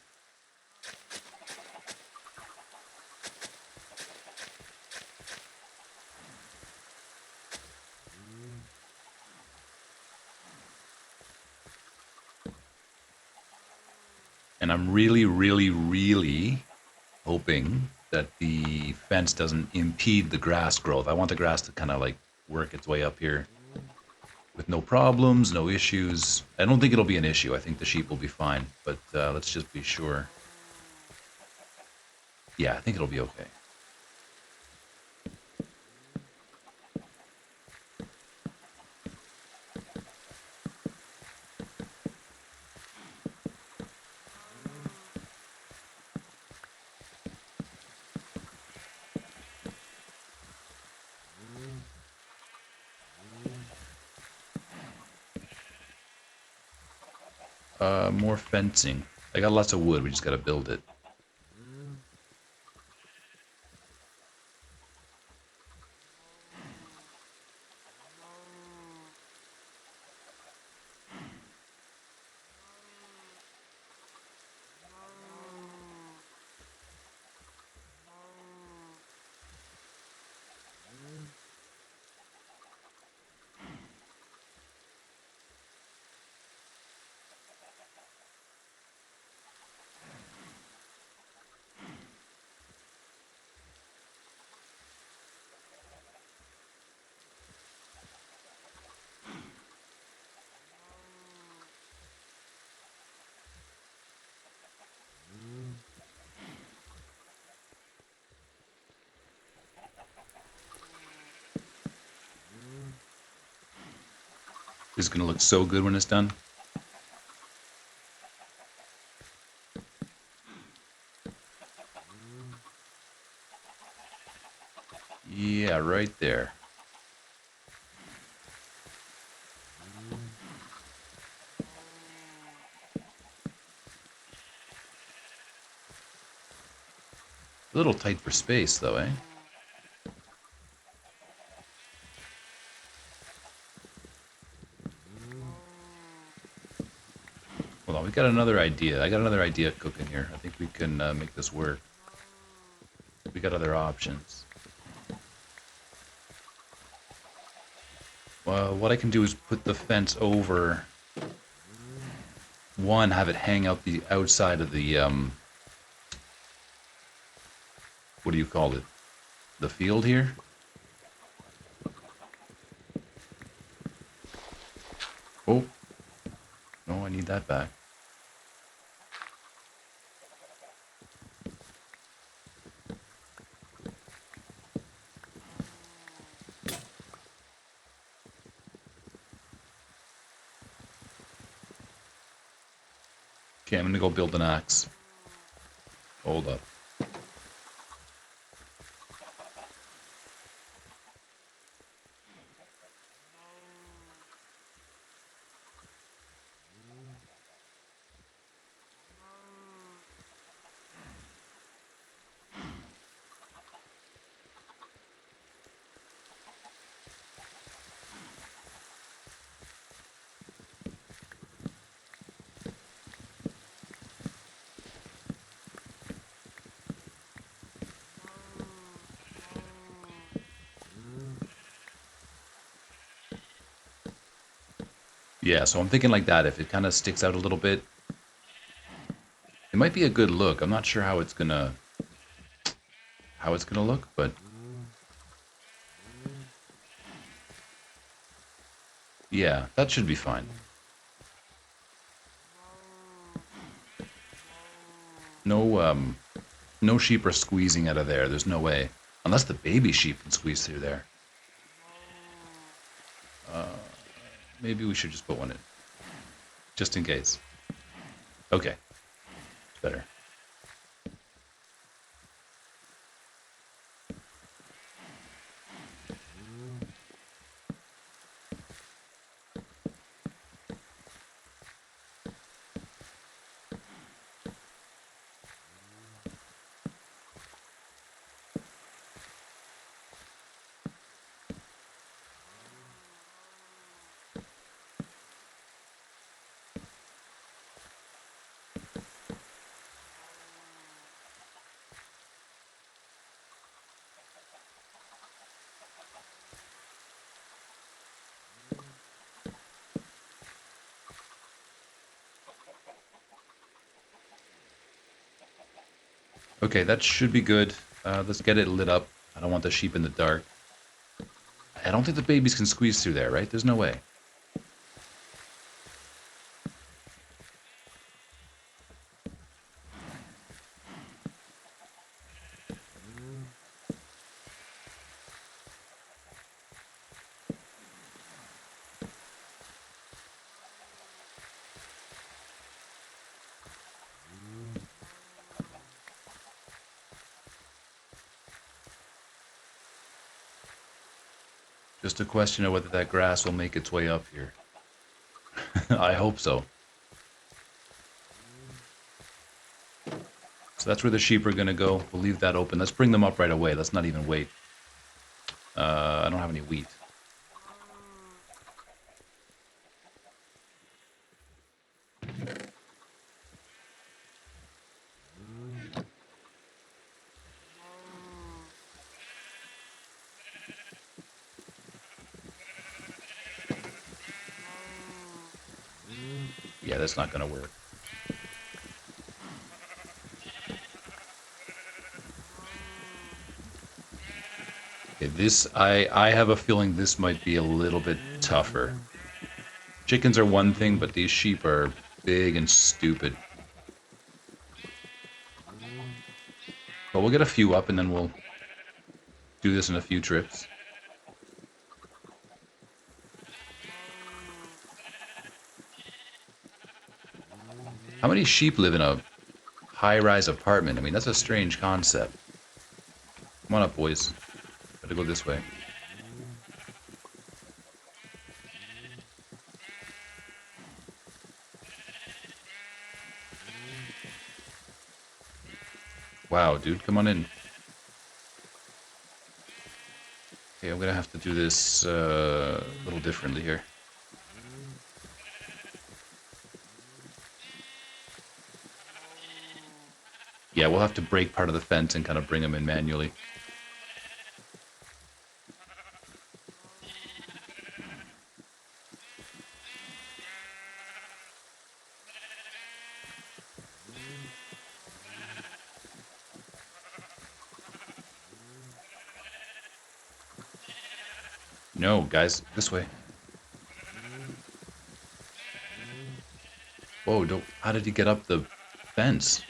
And I'm really, really, really hoping that the fence doesn't impede the grass growth. I want the grass to kind of like work its way up here with no problems, no issues. I don't think it'll be an issue. I think the sheep will be fine, but let's just be sure. Yeah, I think it'll be okay. More fencing. I got lots of wood. We just got to build it. This is going to look so good when it's done. Yeah, right there. A little tight for space, though, eh? Hold on, we got another idea. I got another idea cooking here. I think we can make this work. We got other options. Well, what I can do is put the fence over one, have it hang out the outside of the what do you call it? The field here. Oh, no, I need that back. Okay, I'm gonna go build an axe. Hold up. Yeah, so I'm thinking like that. If it kind of sticks out a little bit, it might be a good look. I'm not sure how it's gonna look, but yeah, that should be fine. No, no sheep are squeezing out of there. There's no way, unless the baby sheep can squeeze through there. Maybe we should just put one in, just in case. Okay, better. Okay, that should be good. Let's get it lit up. I don't want the sheep in the dark. I don't think the babies can squeeze through there, right? There's no way. Just a question of whether that grass will make its way up here. I hope so. So that's where the sheep are going to go. We'll leave that open. Let's bring them up right away. Let's not even wait. I don't have any wheat. Yeah, that's not going to work. Okay, I have a feeling this might be a little bit tougher. Chickens are one thing, but these sheep are big and stupid. But we'll get a few up and then we'll do this in a few trips. How many sheep live in a high-rise apartment? I mean, that's a strange concept. Come on up, boys. Gotta go this way. Wow, dude, come on in. Okay, I'm gonna have to do this a little differently here. Yeah, we'll have to break part of the fence and kind of bring them in manually. No, guys, this way. Whoa, how did he get up the fence?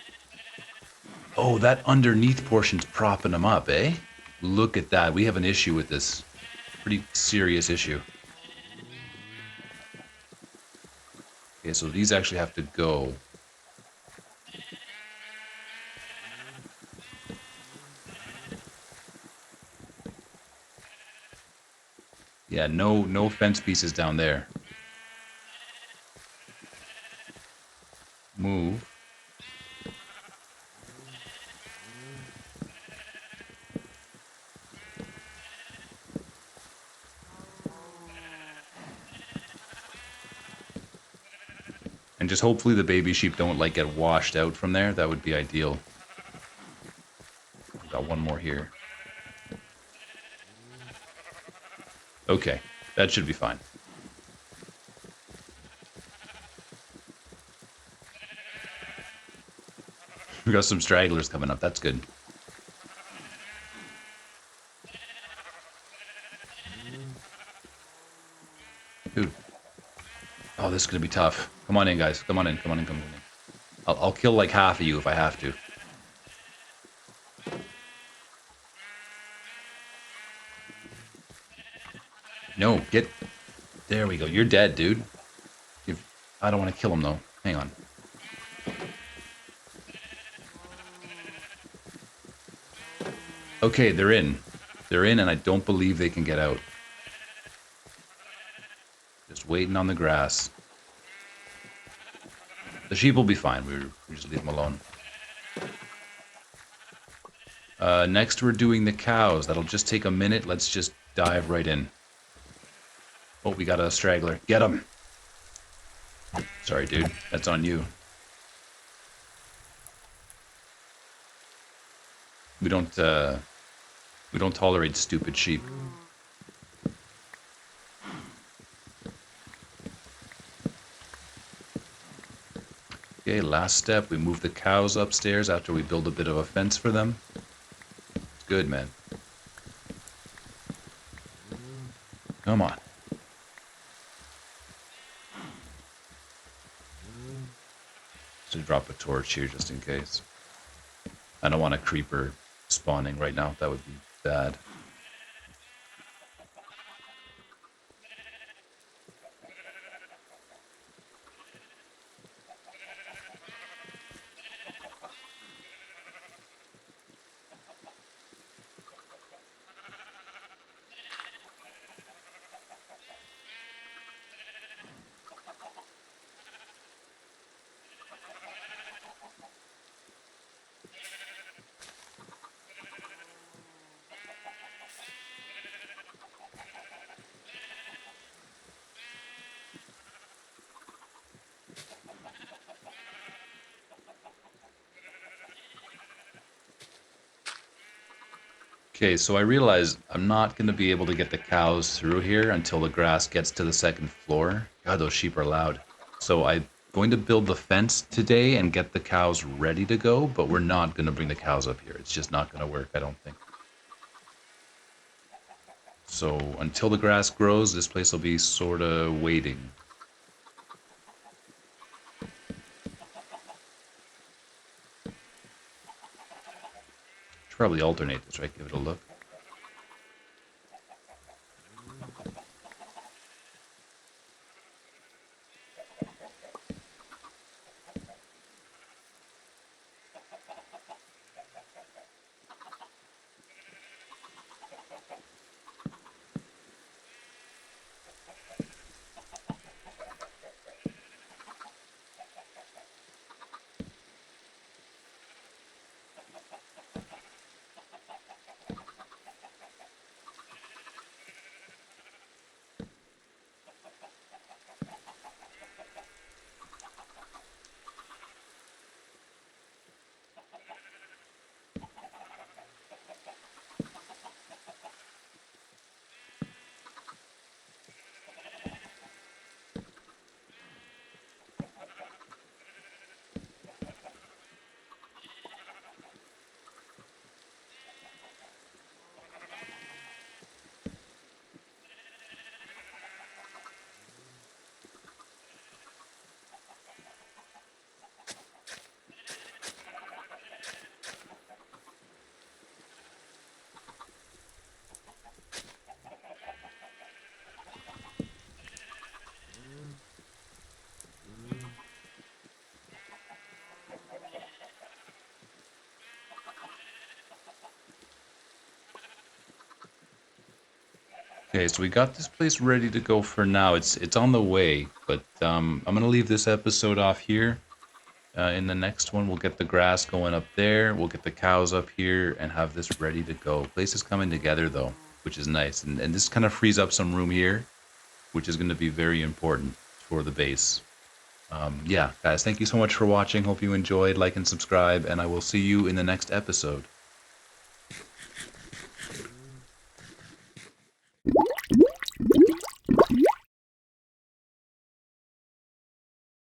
Oh, that underneath portion's propping him up, eh? Look at that. We have an issue with this. Pretty serious issue. Okay, so these actually have to go. Yeah, no fence pieces down there. Move. And just hopefully the baby sheep don't like get washed out from there. That would be ideal. Got one more here. Okay, that should be fine. We got some stragglers coming up. That's good. Dude. Oh, this is going to be tough. Come on in, guys. Come on in. Come on in. Come on in. I'll kill like half of you if I have to. No, get... There we go. You're dead, dude. I don't want to kill him, though. Hang on. Okay, they're in. They're in, and I don't believe they can get out. Just waiting on the grass. The sheep will be fine. We just leave them alone. Next, we're doing the cows. That'll just take a minute. Let's just dive right in. Oh, we got a straggler. Get him! Sorry, dude. That's on you. We don't tolerate stupid sheep. Okay, last step. We move the cows upstairs after we build a bit of a fence for them. It's good, man. Come on. So drop a torch here just in case. I don't want a creeper spawning right now. That would be bad. Okay, so I realize I'm not going to be able to get the cows through here until the grass gets to the second floor. God, those sheep are loud. So I'm going to build the fence today and get the cows ready to go, but we're not going to bring the cows up here. It's just not going to work, I don't think. So until the grass grows, this place will be sort of waiting. Should probably alternate this, right? Give it a look. Okay, so we got this place ready to go for now. It's on the way, but I'm gonna leave this episode off here. In the next one, we'll get the grass going up there. We'll get the cows up here and have this ready to go. Place is coming together though, which is nice, and this kind of frees up some room here, which is going to be very important for the base. Yeah, guys, thank you so much for watching. Hope you enjoyed. Like and subscribe, and I will see you in the next episode.